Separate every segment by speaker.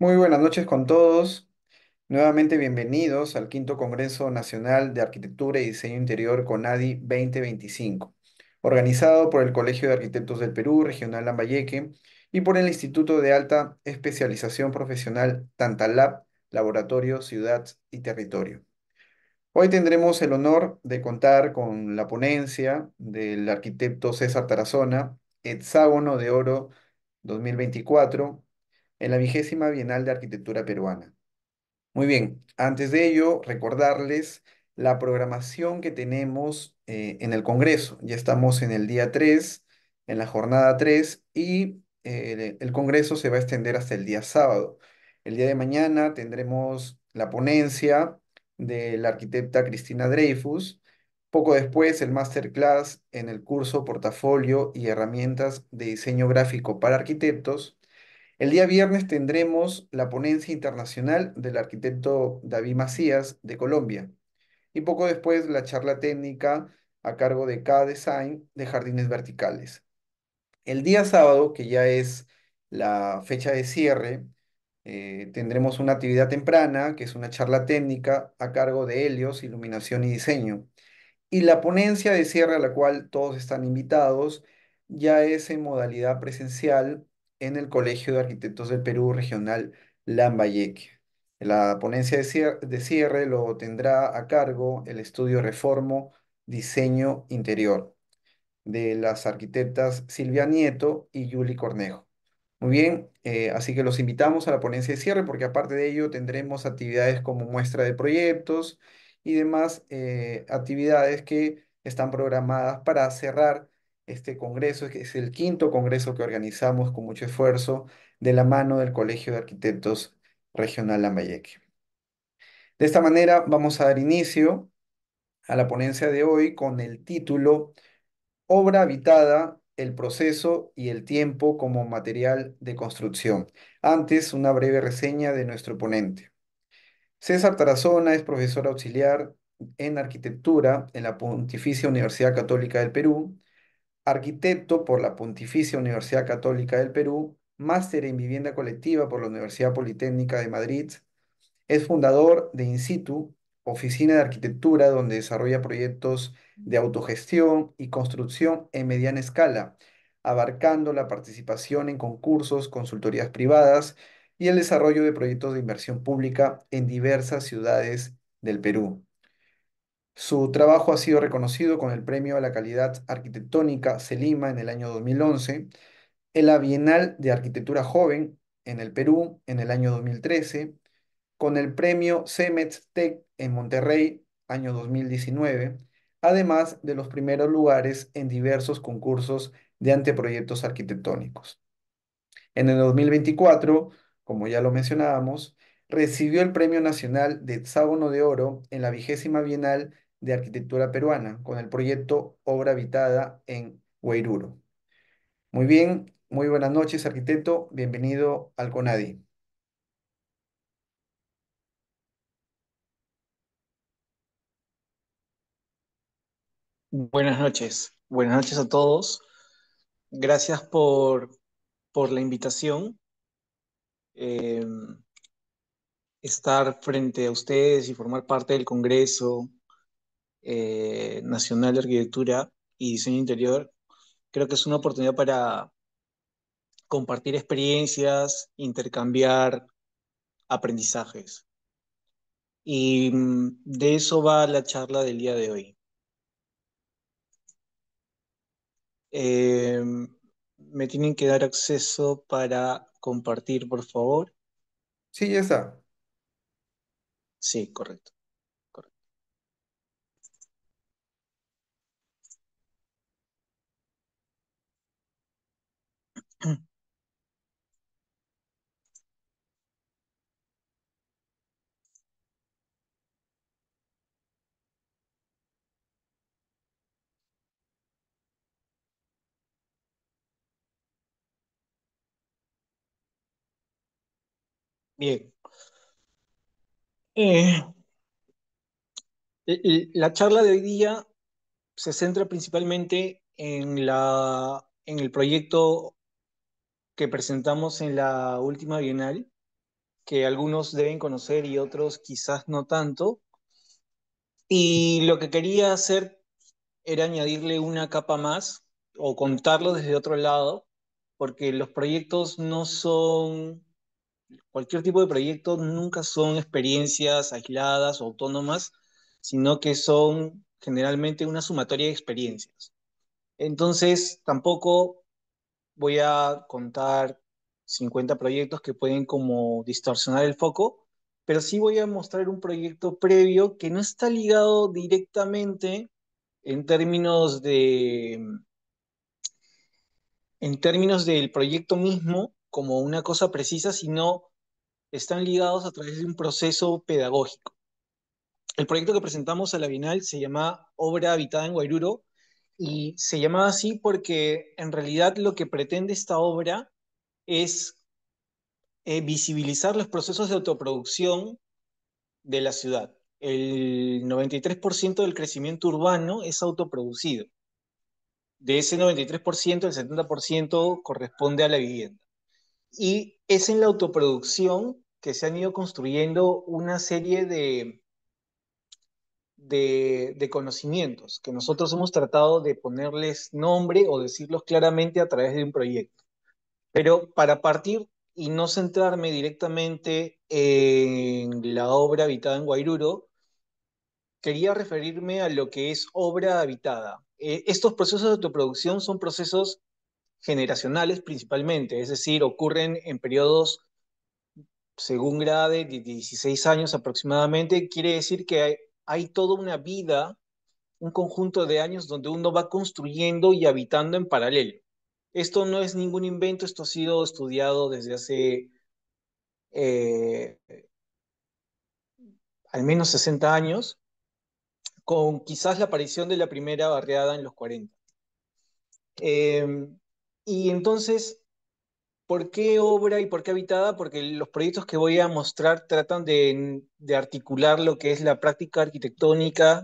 Speaker 1: Muy buenas noches con todos. Nuevamente bienvenidos al quinto Congreso Nacional de Arquitectura y Diseño Interior CONADI 2025, organizado por el Colegio de Arquitectos del Perú, Regional Lambayeque, y por el Instituto de Alta Especialización Profesional Tantalab, Laboratorio, Ciudad y Territorio. Hoy tendremos el honor de contar con la ponencia del arquitecto César Tarazona, Hexágono de Oro 2024, en la 20ª Bienal de Arquitectura Peruana. Muy bien, antes de ello, recordarles la programación que tenemos en el Congreso. Ya estamos en el día 3, en la jornada 3, y el Congreso se va a extender hasta el día sábado. El día de mañana tendremos la ponencia de la arquitecta Cristina Dreyfus. Poco después, el masterclass en el curso Portafolio y Herramientas de Diseño Gráfico para Arquitectos. El día viernes tendremos la ponencia internacional del arquitecto David Macías de Colombia y poco después la charla técnica a cargo de K-Design de Jardines Verticales. El día sábado, que ya es la fecha de cierre, tendremos una actividad temprana, que es una charla técnica a cargo de Helios, Iluminación y Diseño. Y la ponencia de cierre a la cual todos están invitados ya es en modalidad presencial en el Colegio de Arquitectos del Perú Regional Lambayeque. La ponencia de cierre lo tendrá a cargo el estudio Reformo Diseño Interior de las arquitectas Silvia Nieto y Yuli Cornejo. Muy bien, así que los invitamos a la ponencia de cierre porque aparte de ello tendremos actividades como muestra de proyectos y demás actividades que están programadas para cerrar este congreso, que es el quinto congreso que organizamos con mucho esfuerzo de la mano del Colegio de Arquitectos Regional Lambayeque. De esta manera vamos a dar inicio a la ponencia de hoy con el título Obra habitada, el proceso y el tiempo como material de construcción. Antes, una breve reseña de nuestro ponente. César Tarazona es profesor auxiliar en arquitectura en la Pontificia Universidad Católica del Perú, arquitecto por la Pontificia Universidad Católica del Perú, máster en vivienda colectiva por la Universidad Politécnica de Madrid. Es fundador de In Situ, oficina de arquitectura donde desarrolla proyectos de autogestión y construcción en mediana escala, abarcando la participación en concursos, consultorías privadas y el desarrollo de proyectos de inversión pública en diversas ciudades del Perú. Su trabajo ha sido reconocido con el Premio a la Calidad Arquitectónica CELIMA en el año 2011, en la Bienal de Arquitectura Joven en el Perú en el año 2013, con el premio CEMEX Tech en Monterrey, año 2019, además de los primeros lugares en diversos concursos de anteproyectos arquitectónicos. En el 2024, como ya lo mencionábamos, recibió el Premio Nacional de Hexágono de Oro en la 20ª Bienal de Arquitectura Peruana con el proyecto Obra Habitada en Huairuro. Muy bien, muy buenas noches, arquitecto. Bienvenido al CONADI.
Speaker 2: Buenas noches a todos. Gracias por la invitación. Eh, Estar frente a ustedes y formar parte del Congreso Nacional de Arquitectura y Diseño Interior, creo que es una oportunidad para compartir experiencias, intercambiar aprendizajes. Y de eso va la charla del día de hoy. Eh, Me tienen que dar acceso para compartir, por favor.
Speaker 1: Sí, ya está.
Speaker 2: Sí, correcto. Correcto. Bien. Eh, la charla de hoy día se centra principalmente en en el proyecto que presentamos en la última Bienal, que algunos deben conocer y otros quizás no tanto. Y lo que quería hacer era añadirle una capa más o contarlo desde otro lado, porque los proyectos no son, cualquier tipo de proyecto nunca son experiencias aisladas o autónomas, sino que son generalmente una sumatoria de experiencias. Entonces, tampoco voy a contar 50 proyectos que pueden como distorsionar el foco, pero sí voy a mostrar un proyecto previo que no está ligado directamente en términos en términos del proyecto mismo como una cosa precisa, sino están ligados a través de un proceso pedagógico. El proyecto que presentamos a la Bienal se llama Obra Habitada en Guairuro y se llama así porque en realidad lo que pretende esta obra es visibilizar los procesos de autoproducción de la ciudad. El 93% del crecimiento urbano es autoproducido. De ese 93%, el 70% corresponde a la vivienda. Y es en la autoproducción que se han ido construyendo una serie de conocimientos que nosotros hemos tratado de ponerles nombre o decirlos claramente a través de un proyecto. Pero para partir y no centrarme directamente en la obra habitada en Guairuro, quería referirme a lo que es obra habitada. Estos procesos de autoproducción son procesos generacionales principalmente, es decir, ocurren en periodos, según grade, de 16 años aproximadamente. Quiere decir que hay toda una vida, un conjunto de años donde uno va construyendo y habitando en paralelo. Esto no es ningún invento, esto ha sido estudiado desde hace eh, al menos 60 años, con quizás la aparición de la primera barriada en los 40. Eh, y entonces, ¿por qué obra y por qué habitada? Porque los proyectos que voy a mostrar tratan de articular lo que es la práctica arquitectónica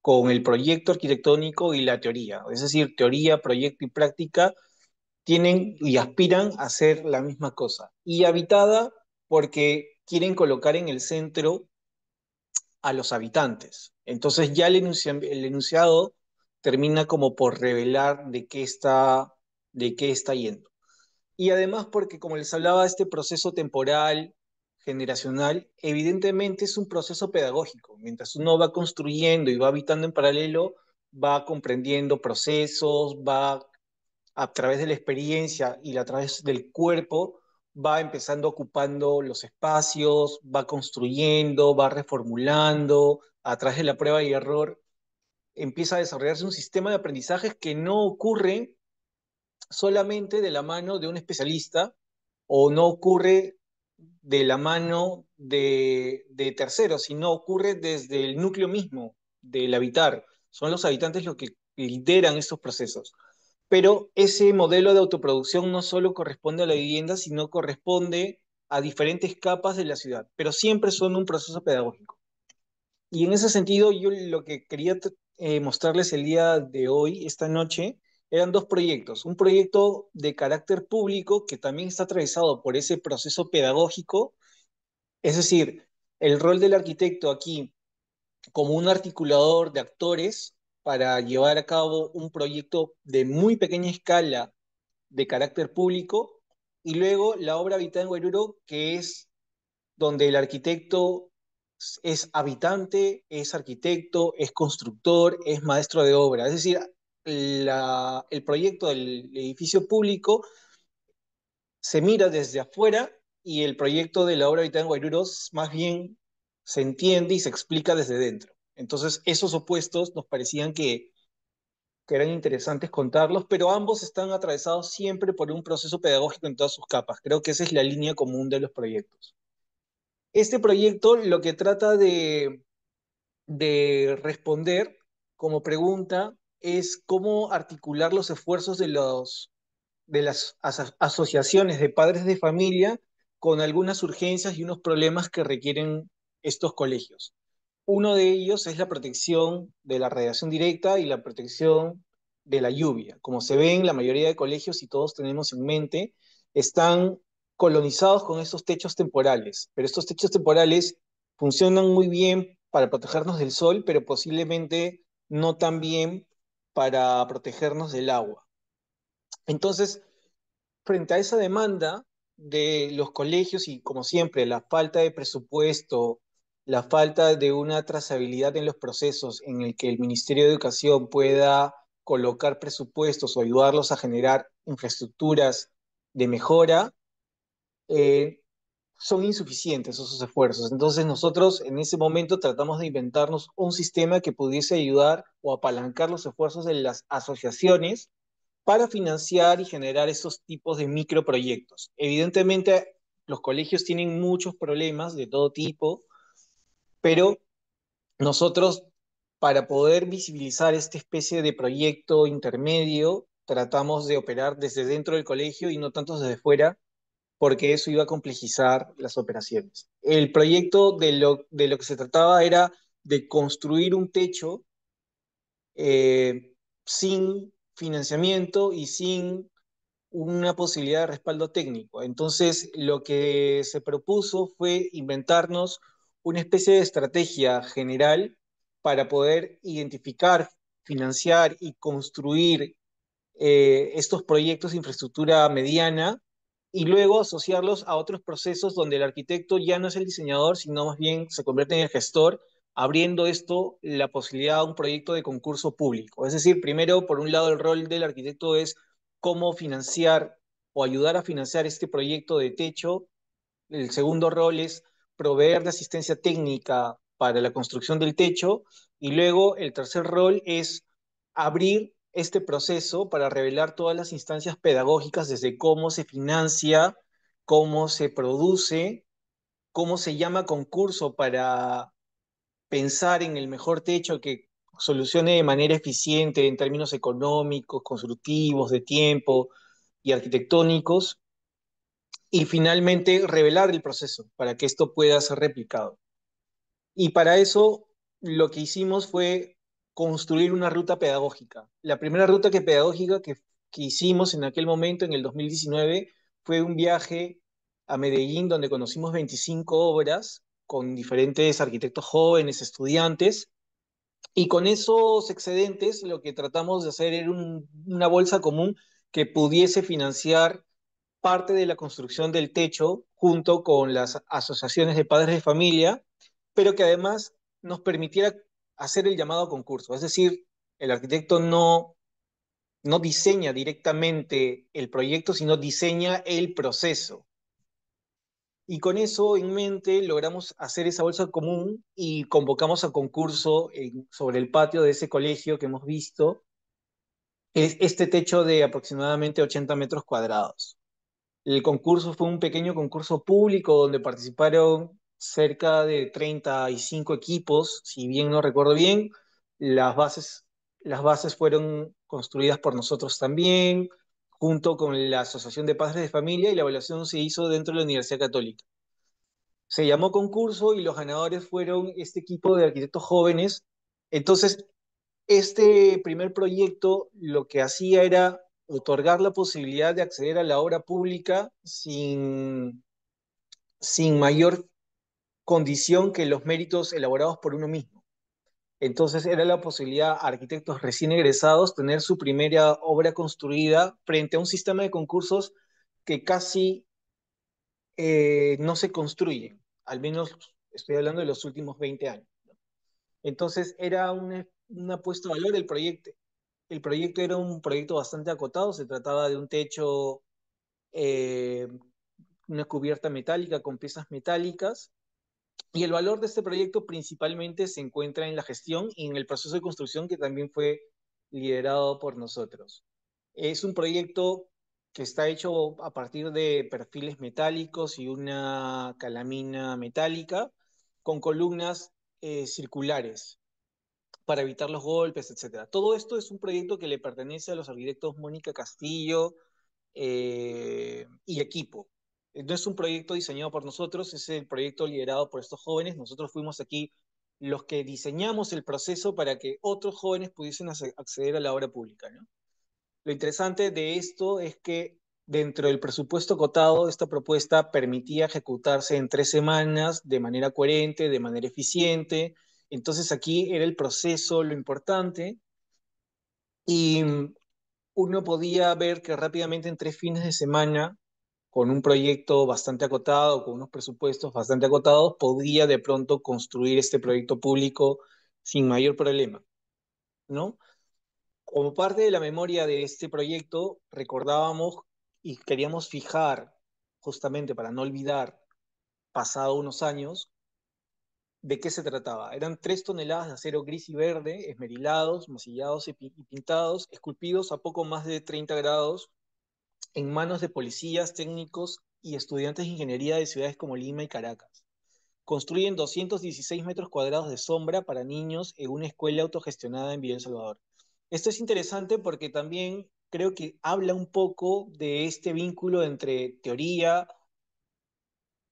Speaker 2: con el proyecto arquitectónico y la teoría. Es decir, teoría, proyecto y práctica tienen y aspiran a ser la misma cosa. Y habitada porque quieren colocar en el centro a los habitantes. Entonces ya el enunciado termina como por revelar de qué está yendo. Y además porque, como les hablaba, este proceso temporal, generacional, evidentemente es un proceso pedagógico. Mientras uno va construyendo y va habitando en paralelo, va comprendiendo procesos, va a través de la experiencia y a través del cuerpo, va empezando ocupando los espacios, va construyendo, va reformulando, a través de la prueba y error, empieza a desarrollarse un sistema de aprendizajes que no ocurre solamente de la mano de un especialista o no ocurre de la mano de terceros, sino ocurre desde el núcleo mismo del habitar. Son los habitantes los que lideran estos procesos. Pero ese modelo de autoproducción no solo corresponde a la vivienda, sino corresponde a diferentes capas de la ciudad, pero siempre son un proceso pedagógico. Y en ese sentido, yo lo que quería mostrarles el día de hoy, esta noche, eran dos proyectos. Un proyecto de carácter público que también está atravesado por ese proceso pedagógico, es decir, el rol del arquitecto aquí como un articulador de actores para llevar a cabo un proyecto de muy pequeña escala de carácter público, y luego la obra habitada en Guairuro, que es donde el arquitecto es habitante, es arquitecto, es constructor, es maestro de obra. Es decir, el proyecto del edificio público se mira desde afuera y el proyecto de la obra habitada en Guairuro más bien se entiende y se explica desde dentro. Entonces, esos opuestos nos parecían que eran interesantes contarlos, pero ambos están atravesados siempre por un proceso pedagógico en todas sus capas. Creo que esa es la línea común de los proyectos. Este proyecto lo que trata de responder como pregunta es cómo articular los esfuerzos de las asociaciones de padres de familia con algunas urgencias y unos problemas que requieren estos colegios. Uno de ellos es la protección de la radiación directa y la protección de la lluvia. Como se ve en la mayoría de colegios y todos tenemos en mente, están colonizados con estos techos temporales, pero estos techos temporales funcionan muy bien para protegernos del sol, pero posiblemente no tan bien para protegernos del agua. Entonces, frente a esa demanda de los colegios y, como siempre, la falta de presupuesto, la falta de una trazabilidad en los procesos en el que el Ministerio de Educación pueda colocar presupuestos o ayudarlos a generar infraestructuras de mejora, eh, son insuficientes esos esfuerzos. Entonces nosotros en ese momento tratamos de inventarnos un sistema que pudiese ayudar o apalancar los esfuerzos de las asociaciones para financiar y generar esos tipos de microproyectos. Evidentemente, los colegios tienen muchos problemas de todo tipo, pero nosotros, para poder visibilizar esta especie de proyecto intermedio, tratamos de operar desde dentro del colegio y no tanto desde fuera, porque eso iba a complejizar las operaciones. El proyecto de lo que se trataba era de construir un techo sin financiamiento y sin una posibilidad de respaldo técnico. Entonces, lo que se propuso fue inventarnos una especie de estrategia general para poder identificar, financiar y construir estos proyectos de infraestructura mediana y luego asociarlos a otros procesos donde el arquitecto ya no es el diseñador, sino más bien se convierte en el gestor, abriendo esto la posibilidad a un proyecto de concurso público. Es decir, primero, por un lado, el rol del arquitecto es cómo financiar o ayudar a financiar este proyecto de techo. El segundo rol es proveer de asistencia técnica para la construcción del techo. Y luego el tercer rol es abrir este proceso para revelar todas las instancias pedagógicas, desde cómo se financia, cómo se produce, cómo se llama concurso para pensar en el mejor techo que solucione de manera eficiente en términos económicos, constructivos, de tiempo y arquitectónicos, y finalmente revelar el proceso para que esto pueda ser replicado. Y para eso lo que hicimos fue construir una ruta pedagógica. La primera ruta pedagógica que hicimos en aquel momento, en el 2019, fue un viaje a Medellín donde conocimos 25 obras con diferentes arquitectos jóvenes, estudiantes, y con esos excedentes lo que tratamos de hacer era una bolsa común que pudiese financiar parte de la construcción del techo junto con las asociaciones de padres de familia, pero que además nos permitiera hacer el llamado a concurso. Es decir, el arquitecto no diseña directamente el proyecto, sino diseña el proceso. Y con eso en mente logramos hacer esa bolsa común y convocamos a concurso sobre el patio de ese colegio que hemos visto, es este techo de aproximadamente 80 metros cuadrados. El concurso fue un pequeño concurso público donde participaron cerca de 35 equipos, si bien no recuerdo bien. Las bases, las bases fueron construidas por nosotros también, junto con la Asociación de Padres de Familia, y la evaluación se hizo dentro de la Universidad Católica. Se llamó concurso y los ganadores fueron este equipo de arquitectos jóvenes. Entonces, este primer proyecto lo que hacía era otorgar la posibilidad de acceder a la obra pública sin mayor condición que los méritos elaborados por uno mismo. Entonces era la posibilidad a arquitectos recién egresados tener su primera obra construida frente a un sistema de concursos que casi no se construye, al menos estoy hablando de los últimos 20 años. Entonces era una apuesta a valor el proyecto. El proyecto era un proyecto bastante acotado, se trataba de un techo, eh, una cubierta metálica con piezas metálicas, y el valor de este proyecto principalmente se encuentra en la gestión y en el proceso de construcción que también fue liderado por nosotros. Es un proyecto que está hecho a partir de perfiles metálicos y una calamina metálica con columnas circulares para evitar los golpes, etcétera. Todo esto es un proyecto que le pertenece a los arquitectos Mónica Castillo y equipo. No es un proyecto diseñado por nosotros, es el proyecto liderado por estos jóvenes. Nosotros fuimos aquí los que diseñamos el proceso para que otros jóvenes pudiesen acceder a la obra pública, ¿no? Lo interesante de esto es que Dentro del presupuesto acotado, esta propuesta permitía ejecutarse en 3 semanas de manera coherente, de manera eficiente. Entonces aquí era el proceso lo importante y uno podía ver que rápidamente en 3 fines de semana, con un proyecto bastante acotado, con unos presupuestos bastante acotados, podía de pronto construir este proyecto público sin mayor problema, ¿no? Como parte de la memoria de este proyecto, recordábamos y queríamos fijar, justamente para no olvidar, pasado unos años, de qué se trataba. Eran 3 toneladas de acero gris y verde, esmerilados, masillados y pintados, esculpidos a poco más de 30 grados, en manos de policías, técnicos y estudiantes de ingeniería de ciudades como Lima y Caracas. Construyen 216 metros cuadrados de sombra para niños en una escuela autogestionada en Villa El Salvador. Esto es interesante porque también creo que habla un poco de este vínculo entre teoría,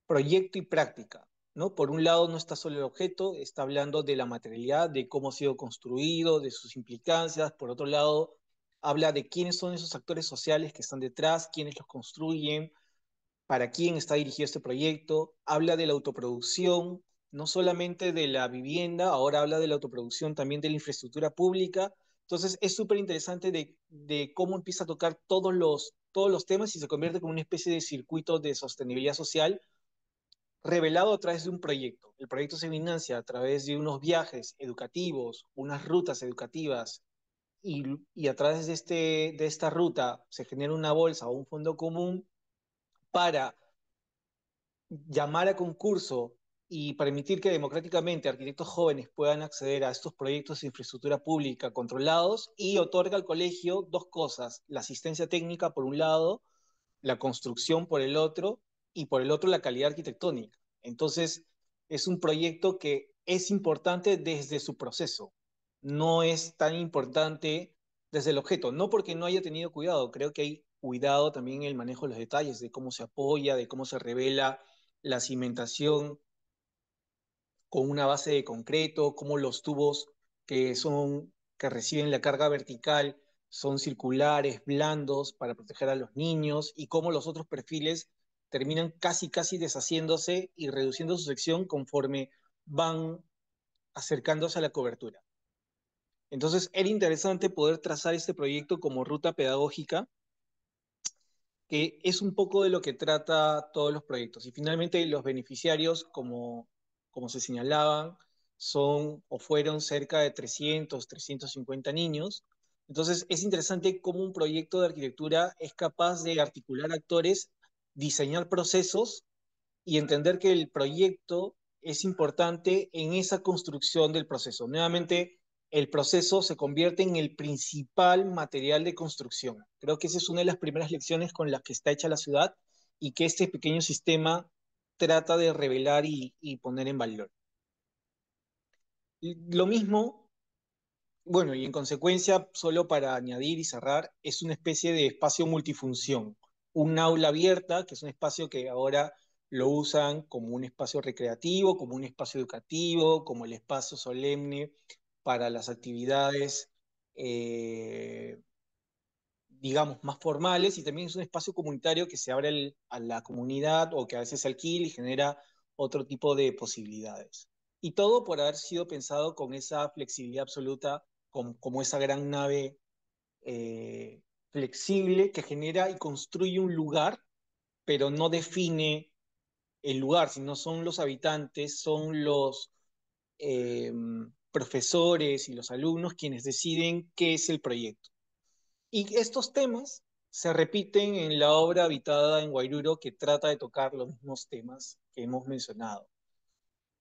Speaker 2: proyecto y práctica, ¿no? Por un lado no está solo el objeto, está hablando de la materialidad, de cómo ha sido construido, de sus implicancias. Por otro lado, habla de quiénes son esos actores sociales que están detrás, quiénes los construyen, para quién está dirigido este proyecto, habla de la autoproducción, no solamente de la vivienda, ahora habla de la autoproducción también de la infraestructura pública. Entonces es súper interesante de cómo empieza a tocar todos los temas y se convierte como una especie de circuito de sostenibilidad social revelado a través de un proyecto. El proyecto se financia a través de unos viajes educativos, unas rutas educativas, y a través de esta ruta se genera una bolsa o un fondo común para llamar a concurso y permitir que democráticamente arquitectos jóvenes puedan acceder a estos proyectos de infraestructura pública controlados, y otorga al colegio dos cosas: la asistencia técnica por un lado, la construcción por el otro, y por el otro la calidad arquitectónica. Entonces, es un proyecto que es importante desde su proceso, no es tan importante desde el objeto, no porque no haya tenido cuidado, creo que hay cuidado también en el manejo de los detalles, de cómo se apoya, de cómo se revela la cimentación con una base de concreto, cómo los tubos que reciben la carga vertical son circulares, blandos, para proteger a los niños, y cómo los otros perfiles terminan casi deshaciéndose y reduciendo su sección conforme van acercándose a la cobertura. Entonces era interesante poder trazar este proyecto como ruta pedagógica, que es un poco de lo que trata todos los proyectos. Y finalmente los beneficiarios, como se señalaban, son o fueron cerca de 350 niños. Entonces es interesante cómo un proyecto de arquitectura es capaz de articular actores, diseñar procesos y entender que el proyecto es importante en esa construcción del proceso. Nuevamente, el proceso se convierte en el principal material de construcción. Creo que esa es una de las primeras lecciones con las que está hecha la ciudad y que este pequeño sistema trata de revelar y poner en valor. Y lo mismo, bueno, y en consecuencia, solo para añadir y cerrar, es una especie de espacio multifunción. Un aula abierta, que es un espacio que ahora lo usan como un espacio recreativo, como un espacio educativo, como el espacio solemne para las actividades, eh, digamos, más formales, y también es un espacio comunitario que se abre a la comunidad o que a veces se alquila y genera otro tipo de posibilidades. Y todo por haber sido pensado con esa flexibilidad absoluta, como esa gran nave eh, flexible que genera y construye un lugar, pero no define el lugar, sino son los habitantes, son los eh, profesores y los alumnos quienes deciden qué es el proyecto. Y estos temas se repiten en la obra Habitada en Guairuro, que trata de tocar los mismos temas que hemos mencionado.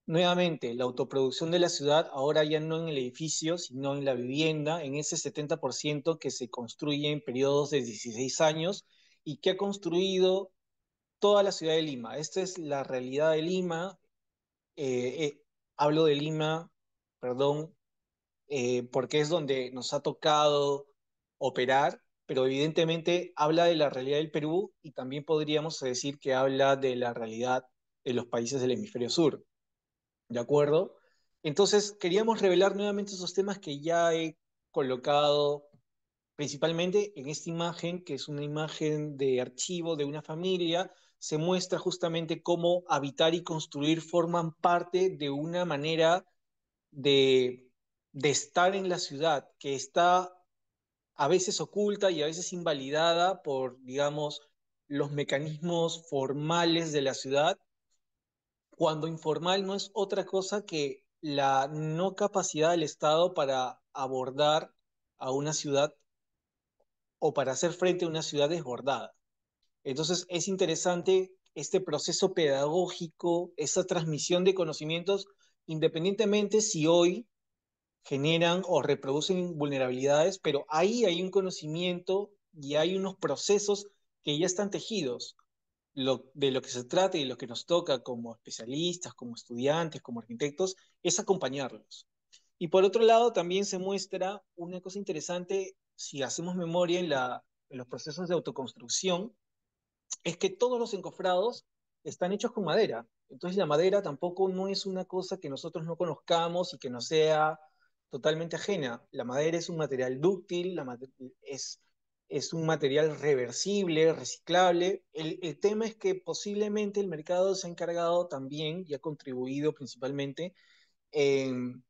Speaker 2: Nuevamente, la autoproducción de la ciudad, ahora ya no en el edificio, sino en la vivienda, en ese 70% que se construye en periodos de 16 años y que ha construido toda la ciudad de Lima. Esta es la realidad de Lima. Eh, eh, Hablo de Lima, perdón, porque es donde nos ha tocado operar, pero evidentemente habla de la realidad del Perú, y también podríamos decir que habla de la realidad de los países del hemisferio sur, ¿de acuerdo? Entonces, queríamos revelar nuevamente esos temas que ya he colocado Principalmente en esta imagen, que es una imagen de archivo de una familia, se muestra justamente cómo habitar y construir forman parte de una manera de, de estar en la ciudad, que está a veces oculta y a veces invalidada por, digamos, los mecanismos formales de la ciudad, cuando informal no es otra cosa que la no capacidad del Estado para abordar a una ciudad o para hacer frente a una ciudad desbordada. Entonces es interesante este proceso pedagógico, esa transmisión de conocimientos, independientemente si hoy generan o reproducen vulnerabilidades, pero ahí hay un conocimiento y hay unos procesos que ya están tejidos. De lo que se trata y de lo que nos toca como especialistas, como estudiantes, como arquitectos, es acompañarlos. Y por otro lado, también se muestra una cosa interesante, si hacemos memoria en los procesos de autoconstrucción, es que todos los encofrados están hechos con madera. Entonces la madera tampoco no es una cosa que nosotros no conozcamos y que nos sea totalmente ajena. La madera es un material dúctil, es un material reversible, reciclable. El tema es que posiblemente el mercado se ha encargado también y ha contribuido principalmente en,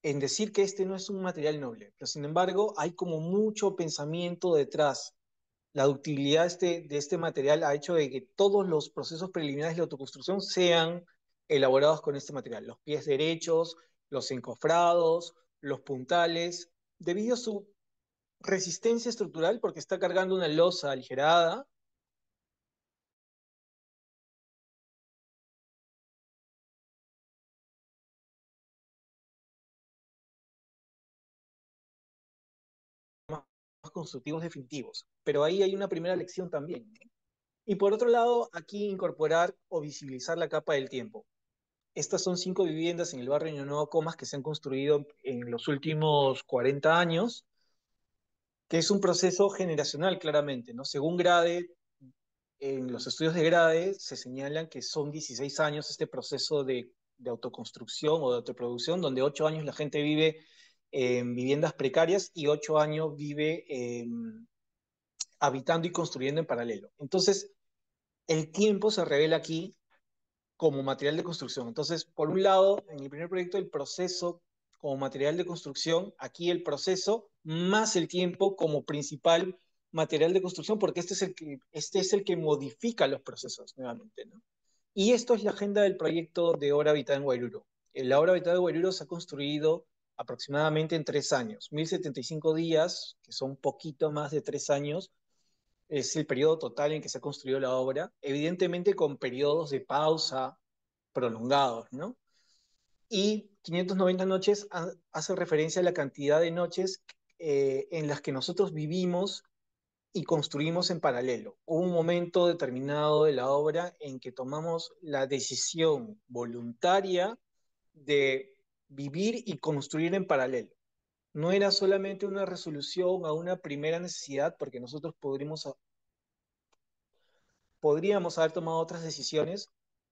Speaker 2: en decir que este no es un material noble. Pero sin embargo, hay como mucho pensamiento detrás. La ductilidad de este material ha hecho de que todos los procesos preliminares de autoconstrucción sean elaborados con este material. Los pies derechos, los encofrados, los puntales, debido a su resistencia estructural, porque está cargando una losa aligerada, más constructivos definitivos. Pero ahí hay una primera lección también. Y por otro lado, aquí incorporar o visibilizar la capa del tiempo. Estas son 5 viviendas en el barrio Ñuñoa Comas que se han construido en los últimos 40 años, que es un proceso generacional claramente, ¿no? Según Grade, en los estudios de Grade se señalan que son 16 años este proceso de autoconstrucción o de autoproducción, donde 8 años la gente vive en viviendas precarias y 8 años vive habitando y construyendo en paralelo. Entonces, el tiempo se revela aquí como material de construcción. Entonces, por un lado, en el primer proyecto, el proceso como material de construcción, aquí el proceso más el tiempo como principal material de construcción, porque este es el que modifica los procesos nuevamente, ¿no? Y esto es la agenda del proyecto de Hora Habitada en Guairuro. La Hora Habitada de Guairuro se ha construido aproximadamente en 3 años, 1075 días, que son un poquito más de 3 años, es el periodo total en que se ha construido la obra, evidentemente con periodos de pausa prolongados, ¿no? Y 590 noches hace referencia a la cantidad de noches en las que nosotros vivimos y construimos en paralelo. Hubo un momento determinado de la obra en que tomamos la decisión voluntaria de vivir y construir en paralelo. No era solamente una resolución a una primera necesidad, porque nosotros podríamos haber tomado otras decisiones,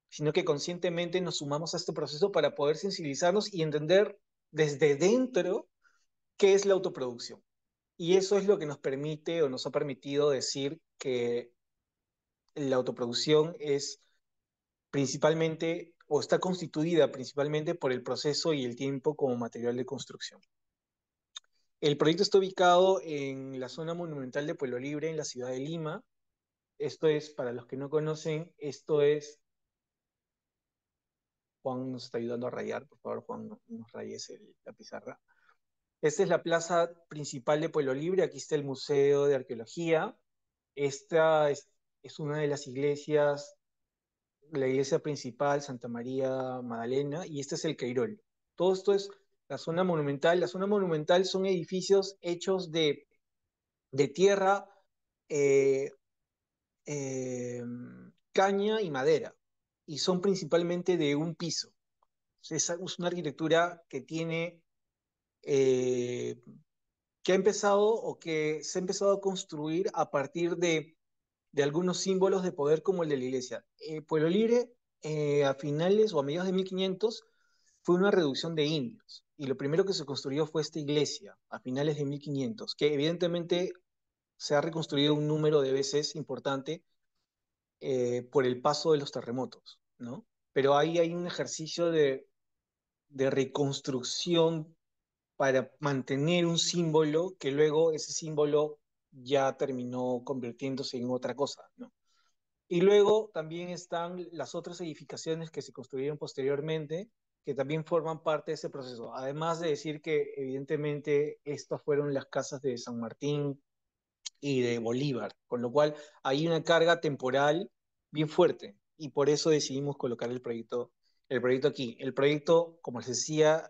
Speaker 2: sino que conscientemente nos sumamos a este proceso para poder sensibilizarnos y entender desde dentro qué es la autoproducción. Y eso es lo que nos permite o nos ha permitido decir que la autoproducción es principalmente o está constituida principalmente por el proceso y el tiempo como material de construcción. El proyecto está ubicado en la zona monumental de Pueblo Libre, en la ciudad de Lima. Esto es, para los que no conocen, esto es Juan nos está ayudando a rayar, por favor, Juan, no nos rayes la pizarra. Esta es la plaza principal de Pueblo Libre, aquí está el Museo de Arqueología. Esta es una de las iglesias, la iglesia principal, Santa María Magdalena, y este es el Cairol. Todo esto es la zona monumental. La zona monumental son edificios hechos de tierra, eh, eh, caña y madera, y son principalmente de un piso. Es una arquitectura que tiene, eh, que ha empezado o que se ha empezado a construir a partir de algunos símbolos de poder como el de la iglesia. Pueblo Libre, a finales o a mediados de 1500, fue una reducción de indios. y lo primero que se construyó fue esta iglesia a finales de 1500, que evidentemente se ha reconstruido un número de veces importante por el paso de los terremotos, ¿no? Pero ahí hay un ejercicio de reconstrucción para mantener un símbolo que luego ese símbolo ya terminó convirtiéndose en otra cosa, ¿no? Y luego también están las otras edificaciones que se construyeron posteriormente, que también forman parte de ese proceso. Además de decir que evidentemente estas fueron las casas de San Martín y de Bolívar, con lo cual hay una carga temporal bien fuerte y por eso decidimos colocar el proyecto aquí. El proyecto, como les decía,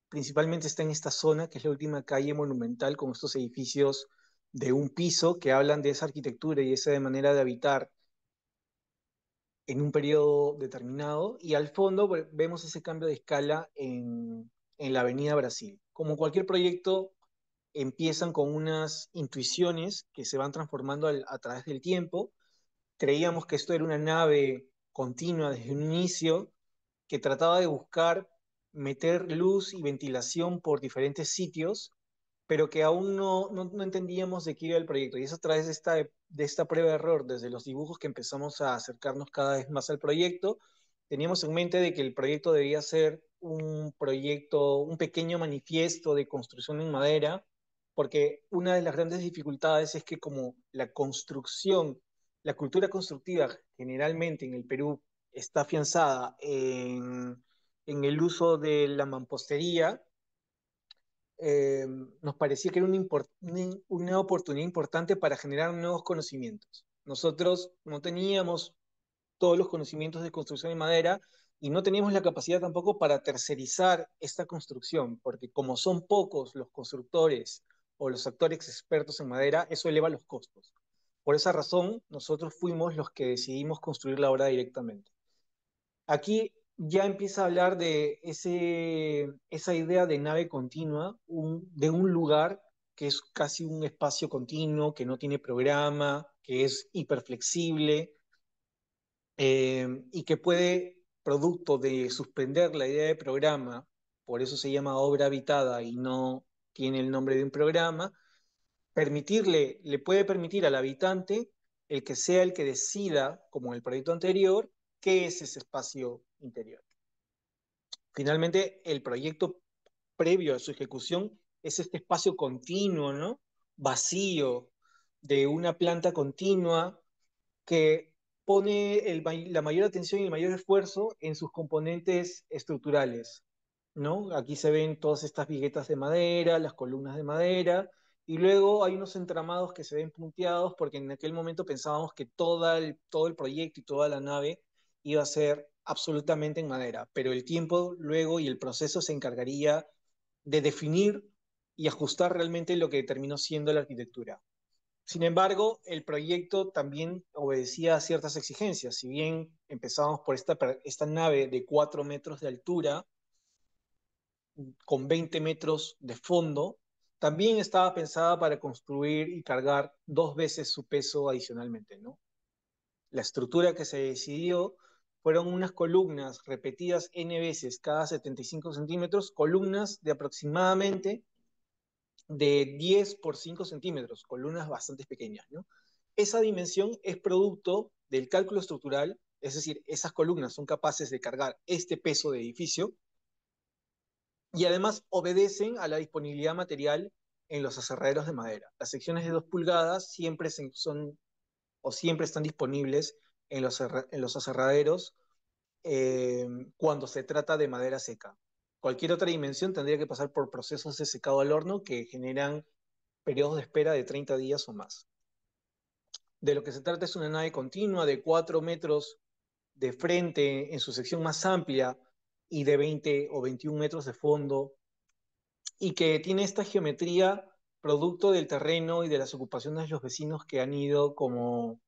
Speaker 2: principalmente está en esta zona, que es la última calle monumental con estos edificios de un piso que hablan de esa arquitectura y esa manera de habitar en un periodo determinado, y al fondo vemos ese cambio de escala en la Avenida Brasil. Como cualquier proyecto, empiezan con unas intuiciones que se van transformando a través del tiempo. Creíamos que esto era una nave continua desde un inicio que trataba de buscar meter luz y ventilación por diferentes sitios, pero que aún no entendíamos de qué iba el proyecto. Y es a través de esta prueba de error, desde los dibujos, que empezamos a acercarnos cada vez más al proyecto. Teníamos en mente de que el proyecto debía ser un proyecto, un pequeño manifiesto de construcción en madera, porque una de las grandes dificultades es que como la construcción, la cultura constructiva generalmente en el Perú está afianzada en el uso de la mampostería, nos parecía que era una oportunidad importante para generar nuevos conocimientos. Nosotros no teníamos todos los conocimientos de construcción de madera y no teníamos la capacidad tampoco para tercerizar esta construcción, porque como son pocos los constructores o los actores expertos en madera, eso eleva los costos. Por esa razón, nosotros fuimos los que decidimos construir la obra directamente. Aquí ya empieza a hablar de esa idea de nave continua, de un lugar que es casi un espacio continuo, que no tiene programa, que es hiperflexible y que puede, producto de suspender la idea de programa, por eso se llama obra habitada y no tiene el nombre de un programa, le puede permitir al habitante el que sea el que decida, como en el proyecto anterior, qué es ese espacio interior. Finalmente, el proyecto previo a su ejecución es este espacio continuo, ¿no? Vacío, de una planta continua que pone la mayor atención y el mayor esfuerzo en sus componentes estructurales, ¿no? Aquí se ven todas estas viguetas de madera, las columnas de madera, y luego hay unos entramados que se ven punteados porque en aquel momento pensábamos que todo el proyecto y toda la nave iba a ser absolutamente en madera, pero el tiempo luego y el proceso se encargaría de definir y ajustar realmente lo que terminó siendo la arquitectura. Sin embargo, el proyecto también obedecía a ciertas exigencias. Si bien empezábamos por esta nave de 4 metros de altura, con 20 metros de fondo, también estaba pensada para construir y cargar 2 veces su peso adicionalmente, ¿no? La estructura que se decidió fueron unas columnas repetidas n veces cada 75 centímetros, columnas de aproximadamente de 10 por 5 centímetros, columnas bastante pequeñas, ¿no? Esa dimensión es producto del cálculo estructural, es decir, esas columnas son capaces de cargar este peso de edificio y además obedecen a la disponibilidad material en los aserraderos de madera. Las secciones de 2 pulgadas siempre son o siempre están disponibles en los aserraderos cuando se trata de madera seca. Cualquier otra dimensión tendría que pasar por procesos de secado al horno que generan periodos de espera de 30 días o más. De lo que se trata es una nave continua de 4 metros de frente en su sección más amplia y de 20 o 21 metros de fondo, y que tiene esta geometría producto del terreno y de las ocupaciones de los vecinos que han ido como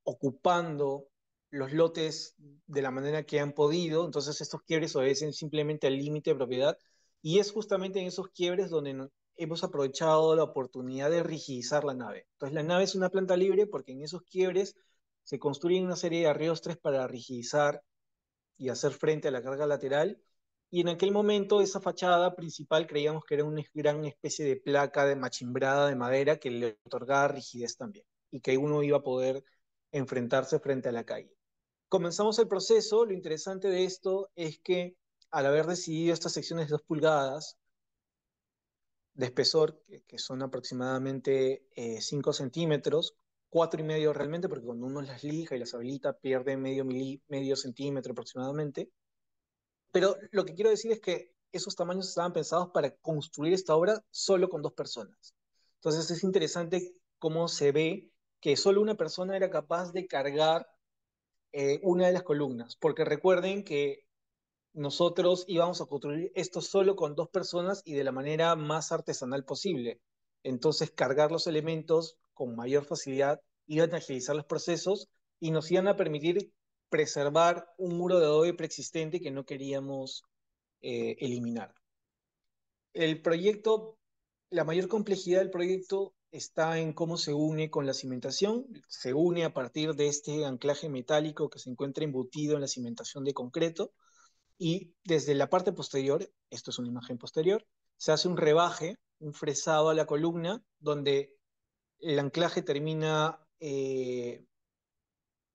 Speaker 2: ocupando los lotes de la manera que han podido. Entonces estos quiebres obedecen simplemente al límite de propiedad y es justamente en esos quiebres donde hemos aprovechado la oportunidad de rigidizar la nave. Entonces la nave es una planta libre porque en esos quiebres se construyen una serie de arriostres para rigidizar y hacer frente a la carga lateral, y en aquel momento esa fachada principal creíamos que era una gran especie de placa de machimbrada de madera que le otorgaba rigidez también, y que uno iba a poder enfrentarse frente a la calle. Comenzamos el proceso. Lo interesante de esto es que al haber decidido estas secciones de 2 pulgadas de espesor, que son aproximadamente 5 centímetros, 4,5 realmente, porque cuando uno las lija y las habilita pierde medio centímetro aproximadamente. Pero lo que quiero decir es que esos tamaños estaban pensados para construir esta obra solo con 2 personas. Entonces es interesante cómo se ve que solo una persona era capaz de cargar una de las columnas, porque recuerden que nosotros íbamos a construir esto solo con 2 personas y de la manera más artesanal posible. Entonces, cargar los elementos con mayor facilidad iban a agilizar los procesos y nos iban a permitir preservar un muro de adobe preexistente que no queríamos eliminar. El proyecto, la mayor complejidad del proyecto está en cómo se une con la cimentación. Se une a partir de este anclaje metálico que se encuentra embutido en la cimentación de concreto, y desde la parte posterior, esto es una imagen posterior, se hace un rebaje, un fresado a la columna, donde el anclaje termina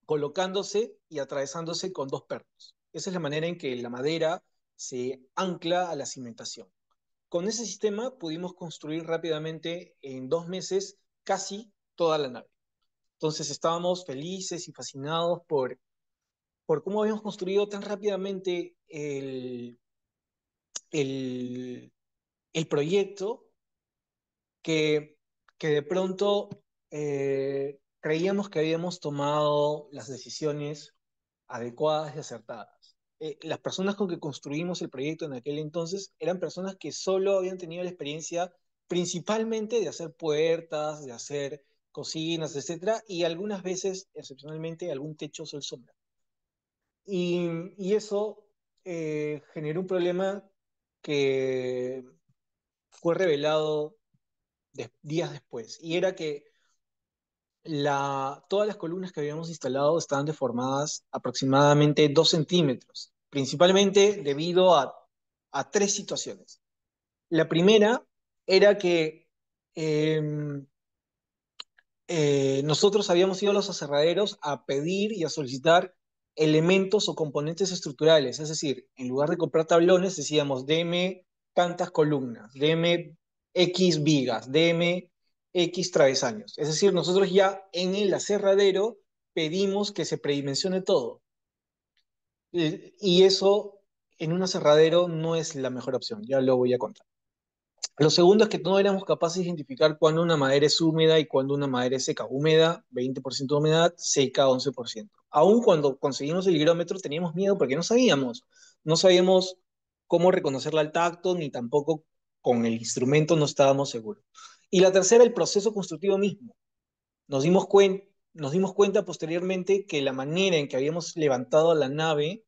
Speaker 2: colocándose y atravesándose con 2 pernos. Esa es la manera en que la madera se ancla a la cimentación. Con ese sistema pudimos construir rápidamente en 2 meses casi toda la nave. Entonces estábamos felices y fascinados por cómo habíamos construido tan rápidamente el, el proyecto que, que de pronto creíamos que habíamos tomado las decisiones adecuadas y acertadas. Las personas con que construimos el proyecto en aquel entonces eran personas que solo habían tenido la experiencia principalmente de hacer puertas, de hacer cocinas, etcétera, y algunas veces, excepcionalmente, algún techo sol sombra. Y eso generó un problema que fue revelado días después, y era que todas las columnas que habíamos instalado estaban deformadas aproximadamente 2 centímetros, principalmente debido a 3 situaciones. La primera era que eh, nosotros habíamos ido a los aserraderos a pedir y a solicitar elementos o componentes estructurales. Es decir, en lugar de comprar tablones, decíamos, deme tantas columnas, deme X vigas, deme X travesaños. Es decir, nosotros ya en el aserradero pedimos que se predimensione todo. Y eso en un aserradero no es la mejor opción, ya lo voy a contar. Lo segundo es que no éramos capaces de identificar cuándo una madera es húmeda y cuándo una madera es seca. Húmeda, 20% de humedad; seca, 11%. Aún cuando conseguimos el higrómetro teníamos miedo porque no sabíamos. No sabíamos cómo reconocerla al tacto, ni tampoco con el instrumento no estábamos seguros. Y la tercera, el proceso constructivo mismo. Nos dimos cuenta posteriormente que la manera en que habíamos levantado la nave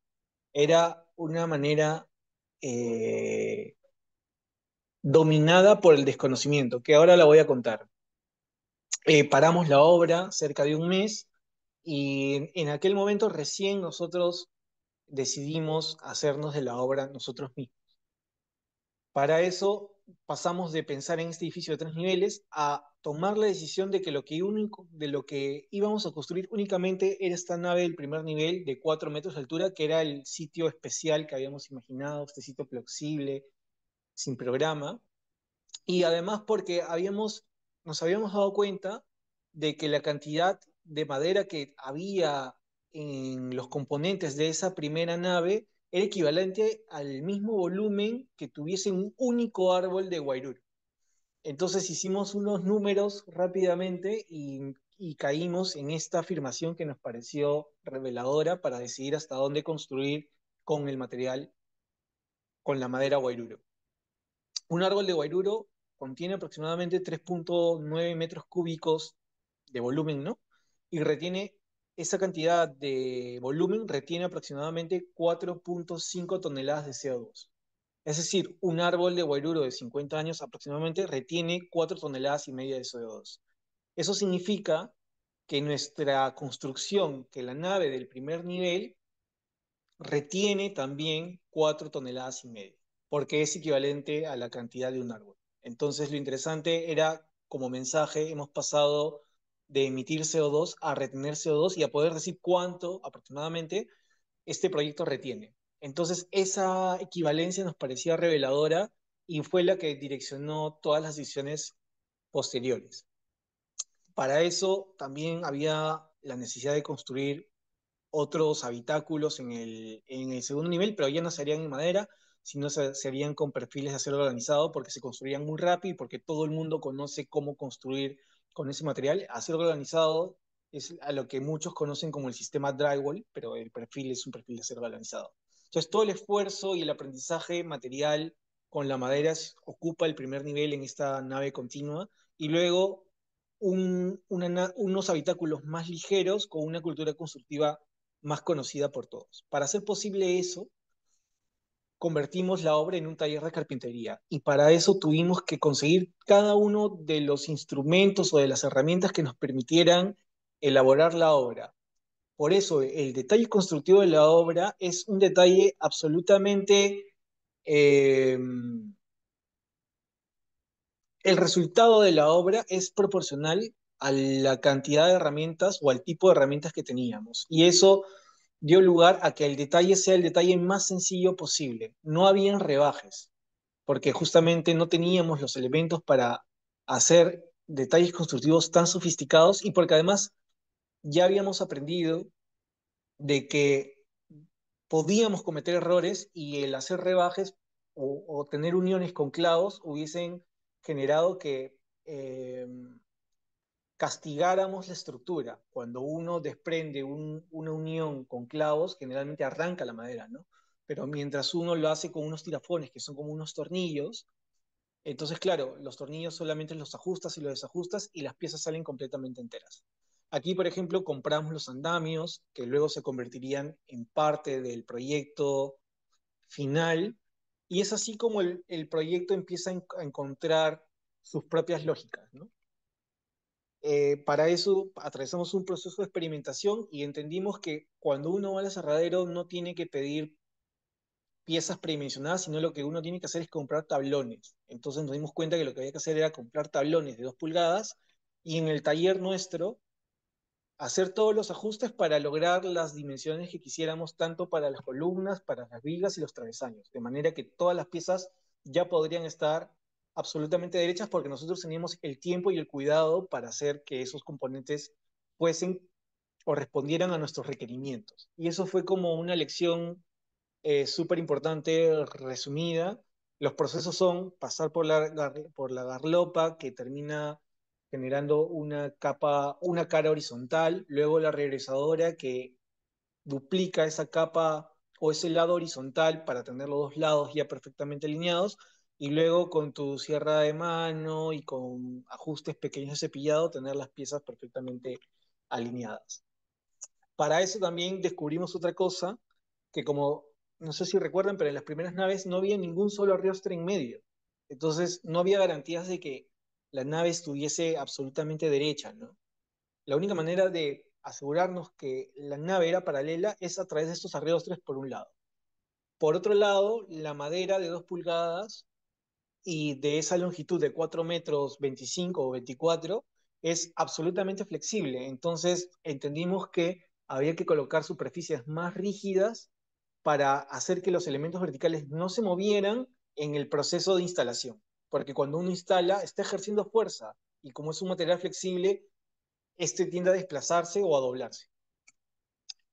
Speaker 2: era una manera eh, dominada por el desconocimiento, que ahora la voy a contar. Paramos la obra cerca de un mes, y en aquel momento recién nosotros decidimos hacernos de la obra nosotros mismos. Para eso pasamos de pensar en este edificio de 3 niveles a tomar la decisión de que de lo que íbamos a construir únicamente era esta nave del primer nivel de 4 metros de altura, que era el sitio especial que habíamos imaginado, este sitio flexible, sin programa. Y además porque nos habíamos dado cuenta de que la cantidad de madera que había en los componentes de esa primera nave era equivalente al mismo volumen que tuviese un único árbol de Guairuro. Entonces hicimos unos números rápidamente y caímos en esta afirmación que nos pareció reveladora para decidir hasta dónde construir con el material, con la madera Guairuro. Un árbol de Guairuro contiene aproximadamente 3,9 metros cúbicos de volumen, ¿no? Y esa cantidad de volumen retiene aproximadamente 4,5 toneladas de CO2. Es decir, un árbol de Guairuro de 50 años aproximadamente retiene 4,5 toneladas de CO2. Eso significa que nuestra construcción, que la nave del primer nivel, retiene también 4,5 toneladas, porque es equivalente a la cantidad de un árbol. Entonces, lo interesante era, como mensaje, hemos pasado de emitir CO2 a retener CO2 y a poder decir cuánto aproximadamente este proyecto retiene. Entonces, esa equivalencia nos parecía reveladora y fue la que direccionó todas las decisiones posteriores. Para eso también había la necesidad de construir otros habitáculos en el segundo nivel, pero ya no se harían en madera, sino se harían con perfiles de acero organizado porque se construían muy rápido y porque todo el mundo conoce cómo construir con ese material. Acero organizado es a lo que muchos conocen como el sistema drywall, pero el perfil es un perfil de acero galvanizado. Entonces, todo el esfuerzo y el aprendizaje material con la madera ocupa el primer nivel en esta nave continua y luego unos habitáculos más ligeros con una cultura constructiva más conocida por todos. Para hacer posible eso, convertimos la obra en un taller de carpintería y para eso tuvimos que conseguir cada uno de los instrumentos o de las herramientas que nos permitieran elaborar la obra. Por eso el detalle constructivo de la obra es un detalle absolutamente... Eh, el resultado de la obra es proporcional a la cantidad de herramientas o al tipo de herramientas que teníamos. Y eso dio lugar a que el detalle sea el detalle más sencillo posible. No habían rebajes, porque justamente no teníamos los elementos para hacer detalles constructivos tan sofisticados y porque además ya habíamos aprendido de que podíamos cometer errores y el hacer rebajes o tener uniones con clavos hubiesen generado que castigáramos la estructura. Cuando uno desprende una unión con clavos, generalmente arranca la madera, ¿no? Pero mientras uno lo hace con unos tirafones, que son como unos tornillos, entonces, claro, los tornillos solamente los ajustas y los desajustas y las piezas salen completamente enteras. Aquí, por ejemplo, compramos los andamios, que luego se convertirían en parte del proyecto final, y es así como el proyecto empieza a encontrar sus propias lógicas, ¿no? Para eso atravesamos un proceso de experimentación y entendimos que cuando uno va al aserradero no tiene que pedir piezas predimensionadas, sino lo que uno tiene que hacer es comprar tablones. Entonces nos dimos cuenta que lo que había que hacer era comprar tablones de 2 pulgadas y en el taller nuestro hacer todos los ajustes para lograr las dimensiones que quisiéramos, tanto para las columnas, para las vigas y los travesaños, de manera que todas las piezas ya podrían estar absolutamente derechas porque nosotros teníamos el tiempo y el cuidado para hacer que esos componentes fuesen o respondieran a nuestros requerimientos. Y eso fue como una lección súper importante, resumida. Los procesos son pasar por la garlopa que termina generando una capa, una cara horizontal, luego la regresadora que duplica esa capa o ese lado horizontal para tener los dos lados ya perfectamente alineados, y luego con tu sierra de mano y con ajustes pequeños de cepillado tener las piezas perfectamente alineadas. Para eso también descubrimos otra cosa, que como, no sé si recuerdan, pero en las primeras naves no había ningún solo arrastre en medio. Entonces no había garantías de que la nave estuviese absolutamente derecha, ¿no? La única manera de asegurarnos que la nave era paralela es a través de estos arrastres por un lado. Por otro lado, la madera de 2 pulgadas y de esa longitud de 4 metros 25 o 24 es absolutamente flexible. Entonces entendimos que había que colocar superficies más rígidas para hacer que los elementos verticales no se movieran en el proceso de instalación. Porque cuando uno instala, está ejerciendo fuerza y como es un material flexible, este tiende a desplazarse o a doblarse.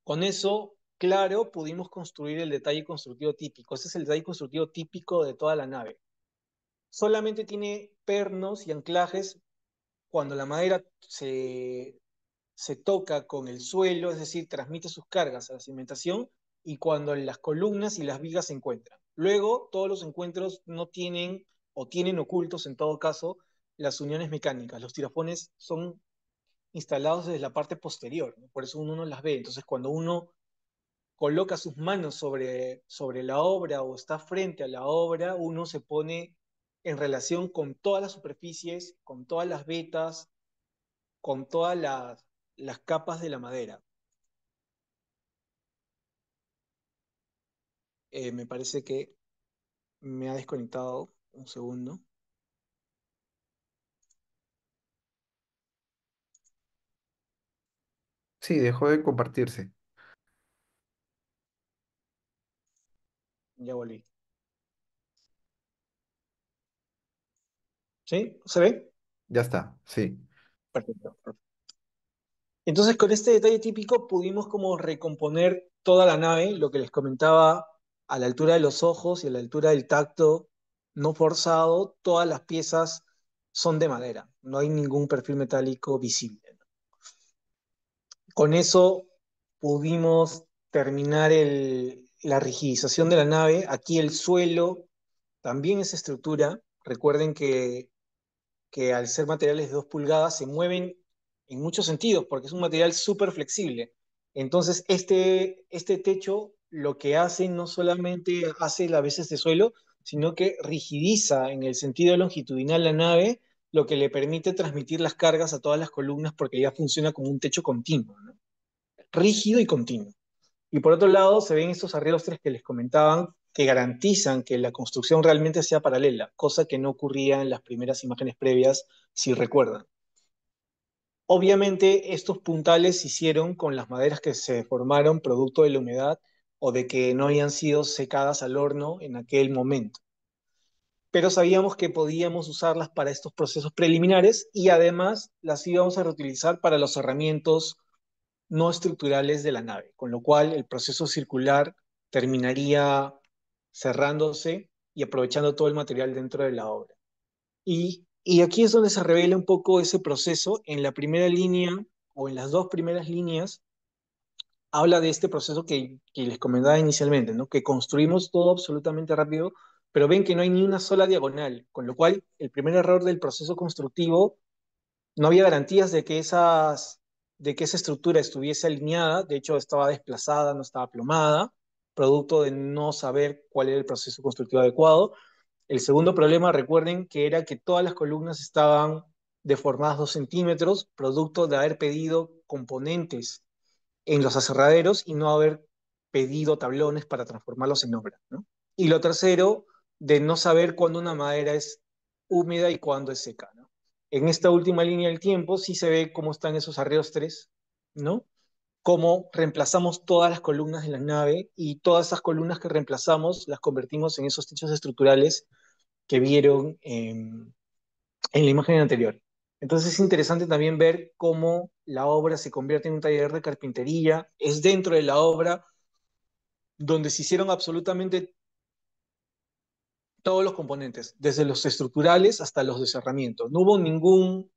Speaker 2: Con eso, claro, pudimos construir el detalle constructivo típico. Ese es el detalle constructivo típico de toda la nave. Solamente tiene pernos y anclajes cuando la madera se toca con el suelo, es decir, transmite sus cargas a la cimentación, y cuando las columnas y las vigas se encuentran. Luego, todos los encuentros no tienen o tienen ocultos, en todo caso, las uniones mecánicas. Los tirafones son instalados desde la parte posterior, ¿no? Por eso uno no las ve. Entonces, cuando uno coloca sus manos sobre la obra o está frente a la obra, uno se pone en relación con todas las superficies, con todas las vetas, con todas las capas de la madera. Me parece que me ha desconectado. Un segundo.
Speaker 1: Sí, dejó de compartirse.
Speaker 2: Ya volví. ¿Sí? ¿Se ve?
Speaker 1: Ya está, sí.
Speaker 2: Perfecto. Entonces, con este detalle típico pudimos como recomponer toda la nave, lo que les comentaba, a la altura de los ojos y a la altura del tacto, no forzado, todas las piezas son de madera, no hay ningún perfil metálico visible. Con eso pudimos terminar la rigidización de la nave. Aquí el suelo también es estructura. Recuerden que al ser materiales de 2 pulgadas se mueven en muchos sentidos porque es un material súper flexible. Entonces, este techo lo que hace no solamente hace a veces de suelo, sino que rigidiza en el sentido longitudinal la nave, lo que le permite transmitir las cargas a todas las columnas porque ya funciona como un techo continuo, ¿no? Rígido y continuo. Y por otro lado, se ven estos arrastres que les comentaban que garantizan que la construcción realmente sea paralela, cosa que no ocurría en las primeras imágenes previas, si recuerdan. Obviamente, estos puntales se hicieron con las maderas que se formaron producto de la humedad o de que no habían sido secadas al horno en aquel momento. Pero sabíamos que podíamos usarlas para estos procesos preliminares y además las íbamos a reutilizar para los cerramientos no estructurales de la nave, con lo cual el proceso circular terminaría cerrándose y aprovechando todo el material dentro de la obra. Y aquí es donde se revela un poco ese proceso. En la primera línea o en las dos primeras líneas habla de este proceso que les comentaba inicialmente, ¿no? Que construimos todo absolutamente rápido, pero ven que no hay ni una sola diagonal, con lo cual el primer error del proceso constructivo no había garantías de que esa estructura estuviese alineada, de hecho estaba desplazada, no estaba plomada, producto de no saber cuál era el proceso constructivo adecuado. El segundo problema, recuerden que era que todas las columnas estaban deformadas 2 centímetros, producto de haber pedido componentes en los aserraderos y no haber pedido tablones para transformarlos en obra, ¿no? Y lo tercero, de no saber cuándo una madera es húmeda y cuándo es seca, ¿no? En esta última línea del tiempo sí se ve cómo están esos arrestres, ¿no? Cómo reemplazamos todas las columnas de la nave y todas esas columnas que reemplazamos las convertimos en esos techos estructurales que vieron en la imagen anterior. Entonces es interesante también ver cómo la obra se convierte en un taller de carpintería, es dentro de la obra donde se hicieron absolutamente todos los componentes, desde los estructurales hasta los de cerramiento. No hubo ningún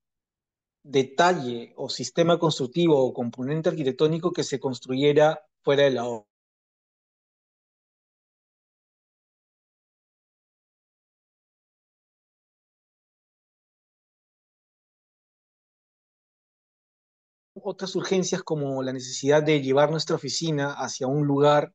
Speaker 2: detalle o sistema constructivo o componente arquitectónico que se construyera fuera de la obra. Otras urgencias como la necesidad de llevar nuestra oficina hacia un lugar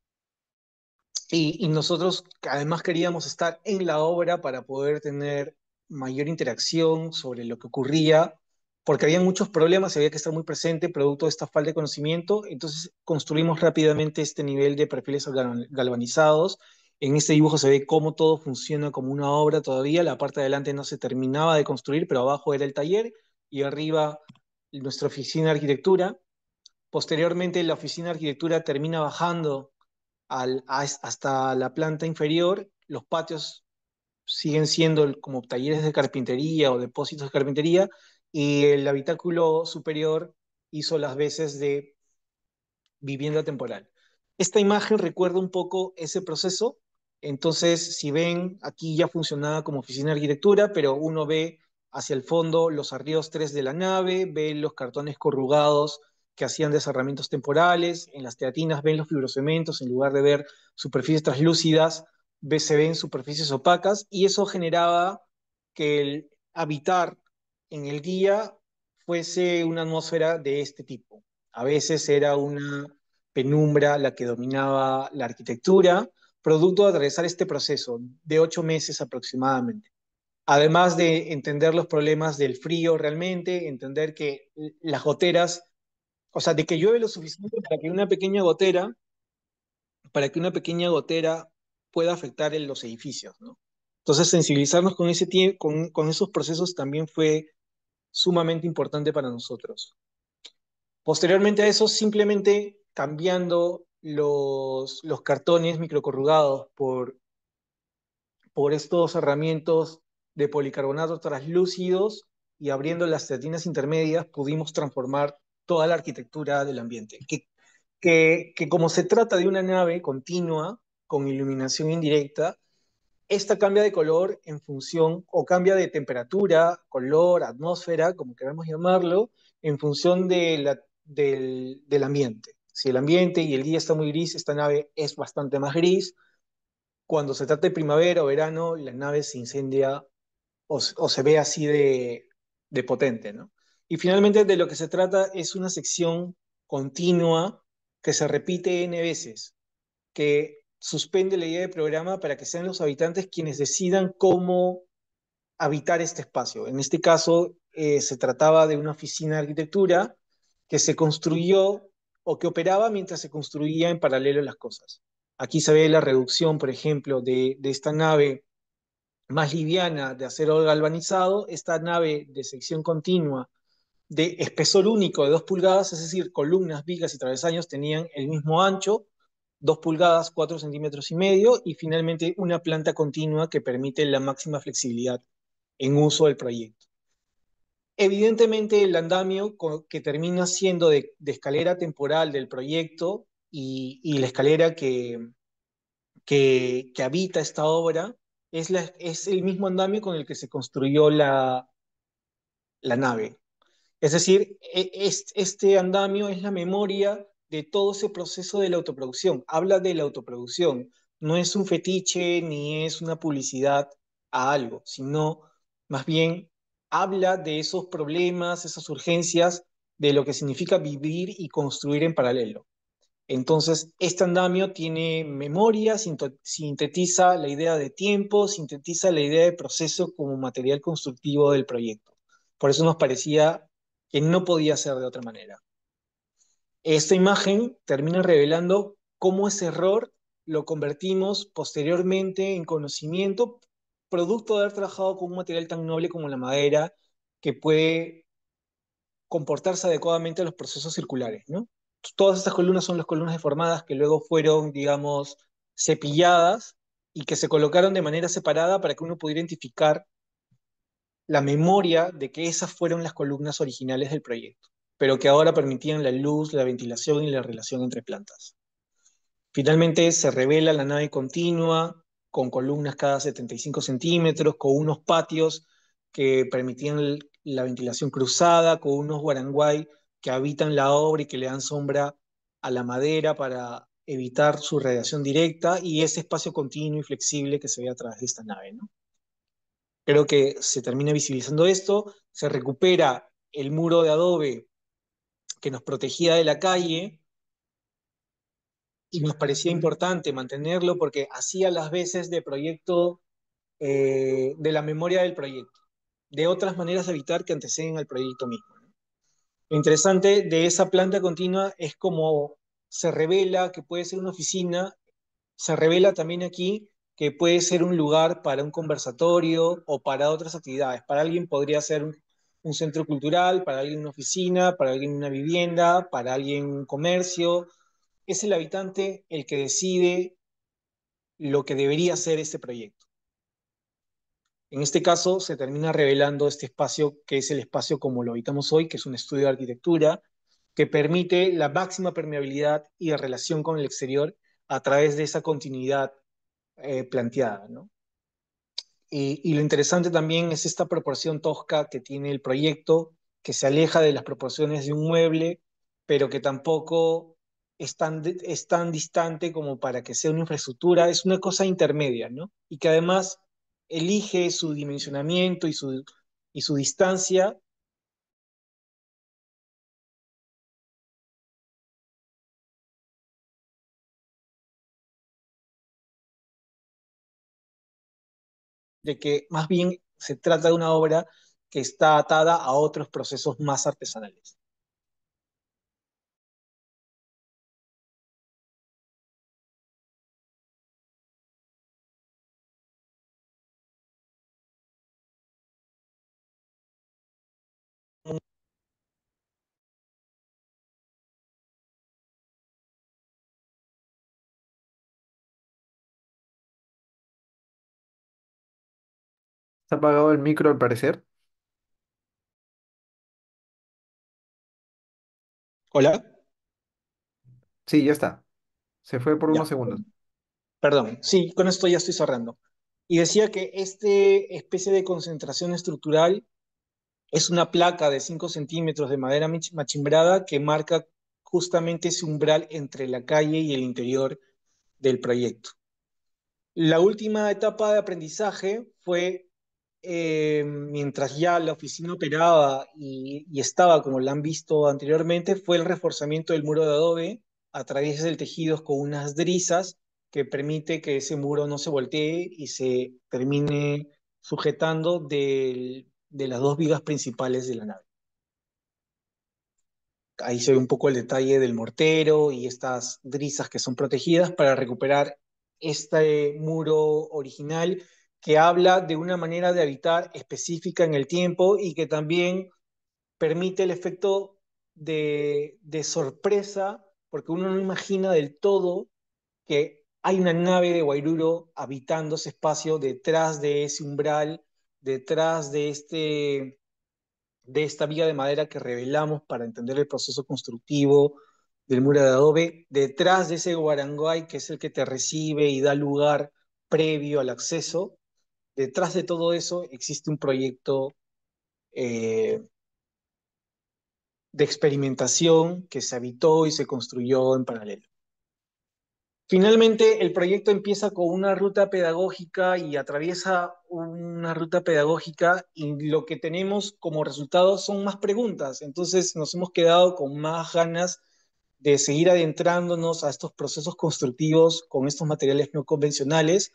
Speaker 2: y nosotros además queríamos estar en la obra para poder tener mayor interacción sobre lo que ocurría, porque había muchos problemas y había que estar muy presente producto de esta falta de conocimiento. Entonces construimos rápidamente este nivel de perfiles galvanizados. En este dibujo se ve cómo todo funciona como una obra todavía. La parte de adelante no se terminaba de construir, pero abajo era el taller y arriba nuestra oficina de arquitectura. Posteriormente, la oficina de arquitectura termina bajando hasta la planta inferior. Los patios siguen siendo como talleres de carpintería o depósitos de carpintería y el habitáculo superior hizo las veces de vivienda temporal. Esta imagen recuerda un poco ese proceso. Entonces, si ven, aquí ya funcionaba como oficina de arquitectura, pero uno ve hacia el fondo los arriostres de la nave, ve los cartones corrugados que hacían desarramientos temporales, en las teatinas ven los fibrocementos, en lugar de ver superficies translúcidas, se ven superficies opacas, y eso generaba que el habitar en el día fuese una atmósfera de este tipo. A veces era una penumbra la que dominaba la arquitectura, producto de atravesar este proceso de 8 meses aproximadamente. Además de entender los problemas del frío realmente, entender que las goteras, o sea, de que llueve lo suficiente para que una pequeña gotera pueda afectar en los edificios, ¿no? Entonces, sensibilizarnos con con esos procesos también fue sumamente importante para nosotros. Posteriormente a eso, simplemente cambiando los cartones microcorrugados por estos herramientas de policarbonato translúcidos y abriendo las teatinas intermedias, pudimos transformar toda la arquitectura del ambiente. Que como se trata de una nave continua con iluminación indirecta, esta cambia de color en función, o cambia de temperatura, color, atmósfera, como queramos llamarlo, en función del ambiente. Si el ambiente y el día está muy gris, esta nave es bastante más gris. Cuando se trata de primavera o verano, la nave se incendia o se ve así de potente, ¿no? Y finalmente de lo que se trata es una sección continua que se repite N veces, que suspende la idea de programa para que sean los habitantes quienes decidan cómo habitar este espacio. En este caso, se trataba de una oficina de arquitectura que se construyó o que operaba mientras se construía en paralelo las cosas. Aquí se ve la reducción, por ejemplo, de esta nave más liviana de acero galvanizado, esta nave de sección continua de espesor único de 2 pulgadas, es decir, columnas, vigas y travesaños tenían el mismo ancho, 2 pulgadas, 4 centímetros y medio, y finalmente una planta continua que permite la máxima flexibilidad en uso del proyecto. Evidentemente, el andamio que termina siendo de escalera temporal del proyecto y la escalera que habita esta obra es el mismo andamio con el que se construyó la nave. Es decir, este andamio es la memoria de todo ese proceso de la autoproducción. Habla de la autoproducción. No es un fetiche ni es una publicidad a algo, sino más bien habla de esos problemas, esas urgencias, de lo que significa vivir y construir en paralelo. Entonces, este andamio tiene memoria, sintetiza la idea de tiempo, sintetiza la idea de proceso como material constructivo del proyecto. Por eso nos parecía que no podía ser de otra manera. Esta imagen termina revelando cómo ese error lo convertimos posteriormente en conocimiento, producto de haber trabajado con un material tan noble como la madera, que puede comportarse adecuadamente a los procesos circulares, ¿no? Todas estas columnas son las columnas deformadas que luego fueron, digamos, cepilladas y que se colocaron de manera separada para que uno pudiera identificar la memoria de que esas fueron las columnas originales del proyecto, pero que ahora permitían la luz, la ventilación y la relación entre plantas. Finalmente se revela la nave continua, con columnas cada 75 centímetros, con unos patios que permitían la ventilación cruzada, con unos guaranguay que habitan la obra y que le dan sombra a la madera para evitar su radiación directa, y ese espacio continuo y flexible que se ve a través de esta nave, ¿no? Creo que se termina visibilizando esto, se recupera el muro de adobe que nos protegía de la calle, y nos parecía importante mantenerlo porque hacía las veces de proyecto, de la memoria del proyecto, de otras maneras de evitar que anteceden al proyecto mismo. Lo interesante de esa planta continua es cómo se revela que puede ser una oficina, se revela también aquí que puede ser un lugar para un conversatorio o para otras actividades. Para alguien podría ser un centro cultural, para alguien una oficina, para alguien una vivienda, para alguien un comercio. Es el habitante el que decide lo que debería ser este proyecto. En este caso se termina revelando este espacio que es el espacio como lo habitamos hoy, que es un estudio de arquitectura que permite la máxima permeabilidad y de relación con el exterior a través de esa continuidad planteada, ¿no? Y lo interesante también es esta proporción tosca que tiene el proyecto, que se aleja de las proporciones de un mueble, pero que tampoco es tan distante como para que sea una infraestructura, es una cosa intermedia, ¿no? Y que además elige su dimensionamiento y su distancia de que más bien se trata de una obra que está atada a otros procesos más artesanales.
Speaker 1: ¿Está apagado el micro al parecer?
Speaker 2: Hola,
Speaker 1: Sí, ya está. Se fue por
Speaker 2: ya,
Speaker 1: unos segundos.
Speaker 2: perdón. Sí, con esto ya estoy cerrando. Y decía que este especie de concentración estructural es una placa de 5 centímetros de madera machimbrada que marca justamente ese umbral entre la calle y el interior del proyecto. La última etapa de aprendizaje fue mientras ya la oficina operaba y estaba, como la han visto anteriormente, fue el reforzamiento del muro de adobe a través del tejido con unas drisas que permite que ese muro no se voltee y se termine sujetando de las dos vigas principales de la nave. Ahí se ve un poco el detalle del mortero y estas drisas que son protegidas para recuperar este muro original que habla de una manera de habitar específica en el tiempo y que también permite el efecto de sorpresa, porque uno no imagina del todo que hay una nave de Wairuro habitando ese espacio detrás de ese umbral, detrás de esta viga de madera que revelamos para entender el proceso constructivo del muro de adobe, detrás de ese guaranguay que es el que te recibe y da lugar previo al acceso, detrás de todo eso existe un proyecto eh, de experimentación que se habitó y se construyó en paralelo. Finalmente, el proyecto empieza con una ruta pedagógica y atraviesa una ruta pedagógica y lo que tenemos como resultado son más preguntas. Entonces nos hemos quedado con más ganas de seguir adentrándonos a estos procesos constructivos con estos materiales no convencionales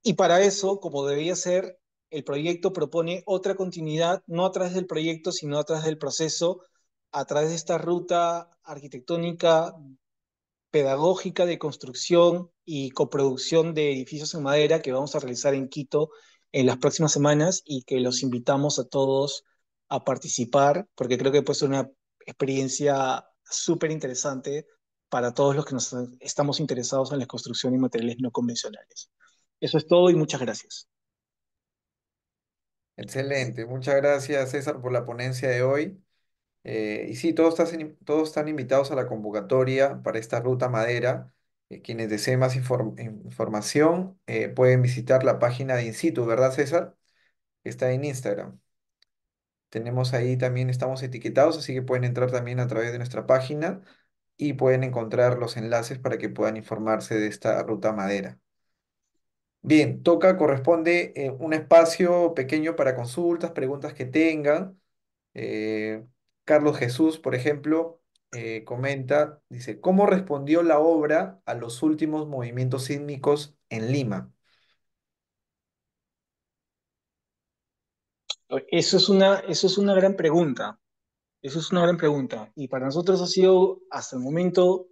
Speaker 2: y para eso, como debía ser, el proyecto propone otra continuidad, no a través del proyecto, sino a través del proceso, a través de esta ruta arquitectónica pedagógica de construcción y coproducción de edificios en madera que vamos a realizar en Quito en las próximas semanas y que los invitamos a todos a participar porque creo que puede ser una experiencia súper interesante para todos los que nos estamos interesados en la construcción y materiales no convencionales. Eso es todo y muchas gracias.
Speaker 1: Excelente. Muchas gracias, César, por la ponencia de hoy. Y sí, todos están invitados a la convocatoria para esta ruta madera. Quienes deseen más información pueden visitar la página de In ¿verdad, César? Que está en Instagram. Tenemos ahí también, estamos etiquetados, así que pueden entrar también a través de nuestra página y pueden encontrar los enlaces para que puedan informarse de esta ruta madera. Bien, corresponde un espacio pequeño para consultas, preguntas que tengan. Eh, Carlos Jesús, por ejemplo, comenta, dice, ¿cómo respondió la obra a los últimos movimientos sísmicos en Lima?
Speaker 2: Eso es una gran pregunta. Eso es una gran pregunta. Y para nosotros ha sido hasta el momento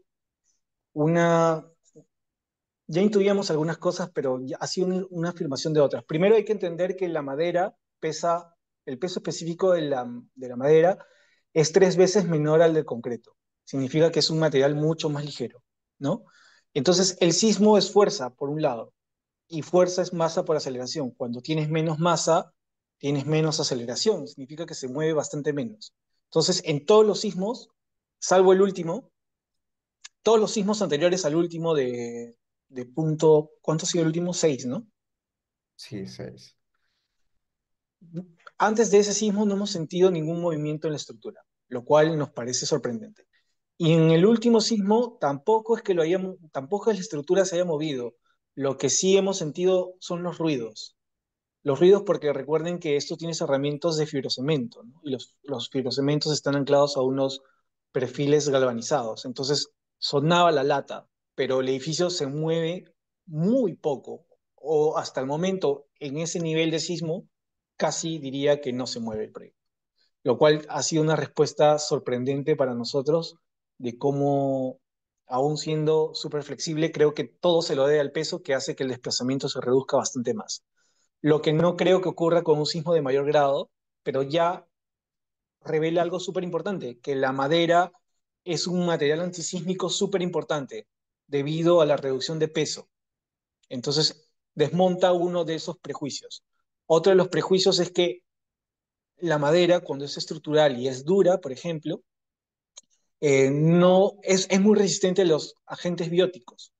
Speaker 2: una, ya intuíamos algunas cosas, pero ya ha sido una afirmación de otras. Primero hay que entender que la madera pesa, el peso específico de la madera es 3 veces menor al del concreto. Significa que es un material mucho más ligero, ¿no? Entonces, el sismo es fuerza, por un lado, y fuerza es masa por aceleración. Cuando tienes menos masa, tienes menos aceleración. Significa que se mueve bastante menos. Entonces, en todos los sismos, salvo el último, todos los sismos anteriores al último de punto, ¿cuánto ha sido el último? 6, ¿no?
Speaker 1: Sí, 6.
Speaker 2: Antes de ese sismo no hemos sentido ningún movimiento en la estructura, lo cual nos parece sorprendente. Y en el último sismo tampoco es que tampoco es la estructura se haya movido. Lo que sí hemos sentido son los ruidos. Los ruidos porque recuerden que esto tiene herramientas de fibrocemento, ¿no? Y los fibrocementos están anclados a unos perfiles galvanizados. Entonces sonaba la lata, pero el edificio se mueve muy poco, o hasta el momento en ese nivel de sismo, casi diría que no se mueve el proyecto. Lo cual ha sido una respuesta sorprendente para nosotros de cómo, aún siendo súper flexible, creo que todo se lo debe al peso que hace que el desplazamiento se reduzca bastante más. Lo que no creo que ocurra con un sismo de mayor grado, pero ya revela algo súper importante, que la madera es un material antisísmico súper importante debido a la reducción de peso. Entonces, desmonta uno de esos prejuicios. Otro de los prejuicios es que la madera, cuando es estructural y es dura, por ejemplo, no es muy resistente a los agentes bióticos.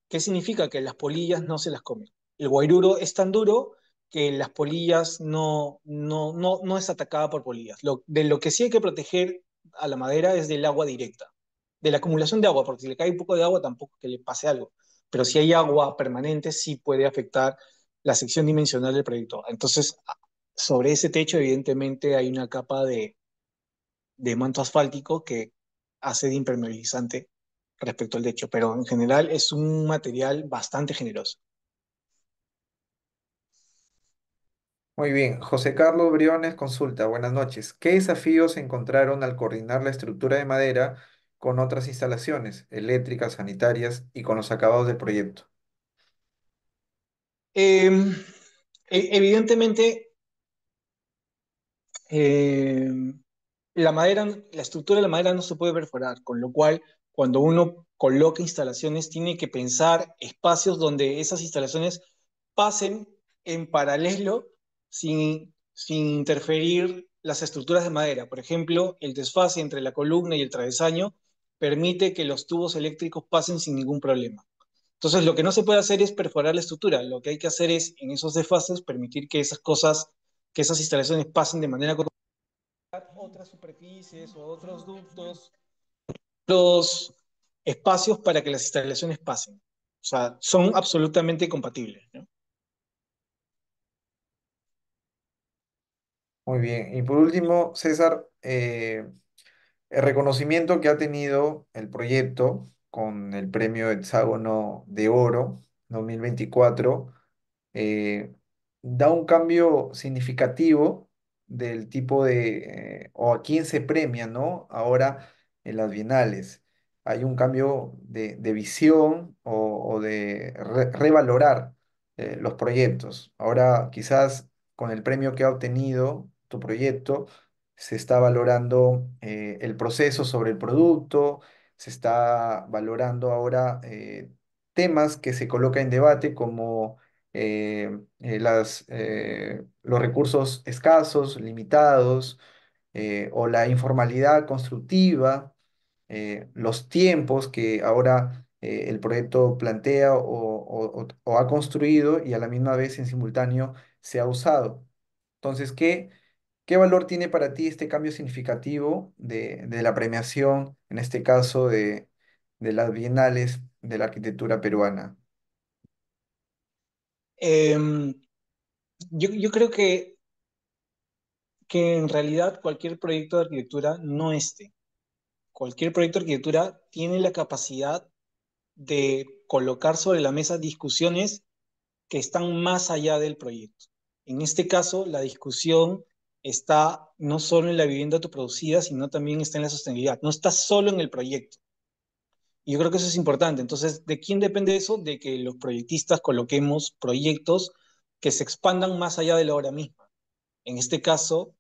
Speaker 2: ¿Qué significa? Que las polillas no se las comen. El guairuro es tan duro que las polillas no es atacada por polillas. De lo que sí hay que proteger a la madera es del agua directa, de la acumulación de agua, porque si le cae un poco de agua tampoco que le pase algo. Pero si hay agua permanente, sí puede afectar la sección dimensional del proyecto. Entonces, sobre ese techo, evidentemente, hay una capa de manto asfáltico que hace de impermeabilizante respecto al techo, pero en general es un material bastante generoso.
Speaker 1: Muy bien, José Carlos Briones consulta, buenas noches. ¿Qué desafíos encontraron al coordinar la estructura de madera con otras instalaciones eléctricas, sanitarias y con los acabados del proyecto?
Speaker 2: Eh, Evidentemente, eh, la estructura de la madera no se puede perforar, con lo cual cuando uno coloca instalaciones tiene que pensar espacios donde esas instalaciones pasen en paralelo sin interferir las estructuras de madera. Por ejemplo, el desfase entre la columna y el travesaño permite que los tubos eléctricos pasen sin ningún problema. Entonces, lo que no se puede hacer es perforar la estructura. Lo que hay que hacer es, en esos desfases, permitir que esas cosas, que esas instalaciones pasen de manera otras superficies o otros ductos, los espacios para que las instalaciones pasen. O sea, son absolutamente compatibles, ¿no?
Speaker 1: Muy bien. Y por último, César, el reconocimiento que ha tenido el proyecto con el premio Hexágono de Oro 2024 eh, da un cambio significativo del tipo o a quién se premia, ¿no? Ahora en las bienales. Hay un cambio de visión o de revalorar los proyectos. Ahora quizás con el premio que ha obtenido tu proyecto, se está valorando el proceso sobre el producto, se está valorando ahora temas que se colocan en debate como los recursos escasos, limitados, o la informalidad constructiva, los tiempos que ahora el proyecto plantea o ha construido y a la misma vez en simultáneo se ha usado. Entonces, ¿qué valor tiene para ti este cambio significativo de la premiación, en este caso de las bienales de la arquitectura peruana?
Speaker 2: Eh, yo creo que en realidad cualquier proyecto de arquitectura, no este, cualquier proyecto de arquitectura tiene la capacidad de colocar sobre la mesa discusiones que están más allá del proyecto. En este caso, la discusión está no solo en la vivienda autoproducida, sino también está en la sostenibilidad. No está solo en el proyecto. Y yo creo que eso es importante. Entonces, ¿de quién depende eso? De que los proyectistas coloquemos proyectos que se expandan más allá de la obra misma. En este caso,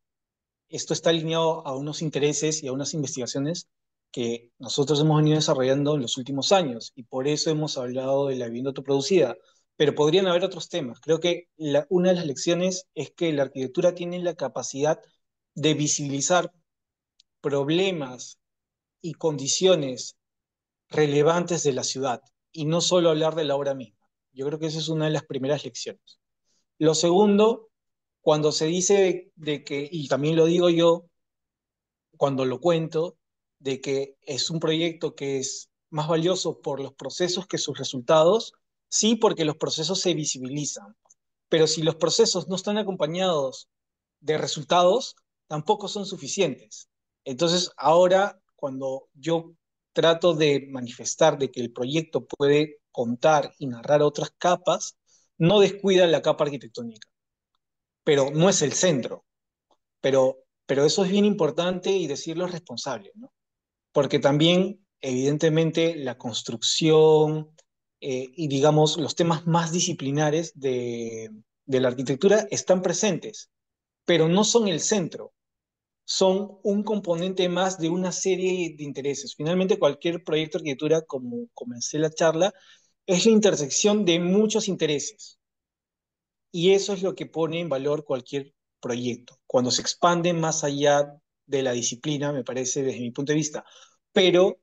Speaker 2: esto está alineado a unos intereses y a unas investigaciones que nosotros hemos venido desarrollando en los últimos años y por eso hemos hablado de la vivienda autoproducida. Pero podrían haber otros temas. Creo que una de las lecciones es que la arquitectura tiene la capacidad de visibilizar problemas y condiciones relevantes de la ciudad y no solo hablar de la obra misma. Yo creo que esa es una de las primeras lecciones. Lo segundo, cuando se dice de que, y también lo digo yo, cuando lo cuento, de que es un proyecto que es más valioso por los procesos que sus resultados, sí, porque los procesos se visibilizan, pero si los procesos no están acompañados de resultados, tampoco son suficientes. Entonces, ahora, cuando yo trato de manifestar de que el proyecto puede contar y narrar otras capas, no descuida la capa arquitectónica, pero no es el centro. Pero eso es bien importante y decirlo es responsable, ¿no? Porque también, evidentemente, la construcción y, digamos, los temas más disciplinares de la arquitectura están presentes, pero no son el centro, son un componente más de una serie de intereses. Finalmente, cualquier proyecto de arquitectura, como comencé la charla, es la intersección de muchos intereses. Y eso es lo que pone en valor cualquier proyecto, cuando se expande más allá de la disciplina, me parece, desde mi punto de vista, pero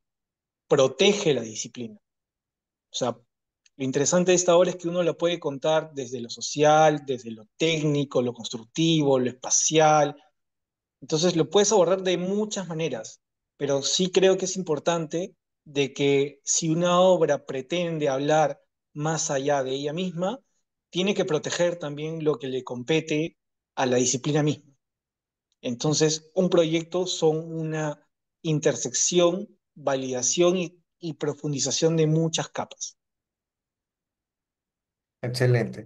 Speaker 2: protege la disciplina. O sea, lo interesante de esta obra es que uno la puede contar desde lo social, desde lo técnico, lo constructivo, lo espacial. Entonces lo puedes abordar de muchas maneras, pero sí creo que es importante de que si una obra pretende hablar más allá de ella misma, tiene que proteger también lo que le compete a la disciplina misma. Entonces, un proyecto son una intersección, validación y profundización de muchas capas.
Speaker 1: Excelente.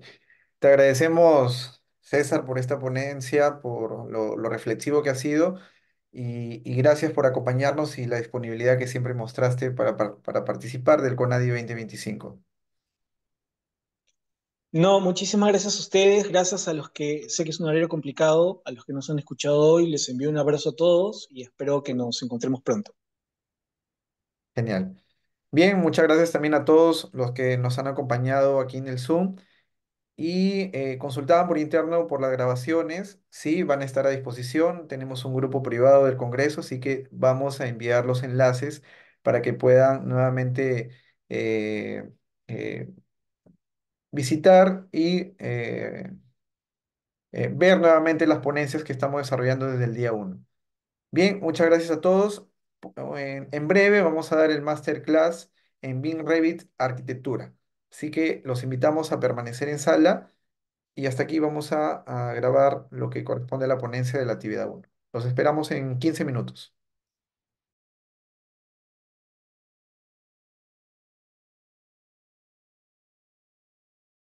Speaker 1: Te agradecemos, César, por esta ponencia, por lo reflexivo que ha sido y gracias por acompañarnos y la disponibilidad que siempre mostraste para participar del CONADI 2025.
Speaker 2: No, muchísimas gracias a ustedes, gracias a los que sé que es un horario complicado, a los que nos han escuchado hoy, les envío un abrazo a todos y espero que nos encontremos pronto.
Speaker 1: Genial. Bien, muchas gracias también a todos los que nos han acompañado aquí en el Zoom y consultaban por interno por las grabaciones. Sí, van a estar a disposición. Tenemos un grupo privado del Congreso, así que vamos a enviar los enlaces para que puedan nuevamente eh, eh, visitar y ver nuevamente las ponencias que estamos desarrollando desde el día uno. Bien, muchas gracias a todos. En breve vamos a dar el masterclass en BIM Revit Arquitectura. Así que los invitamos a permanecer en sala y hasta aquí vamos a grabar lo que corresponde a la ponencia de la actividad uno. Los esperamos en 15 minutos.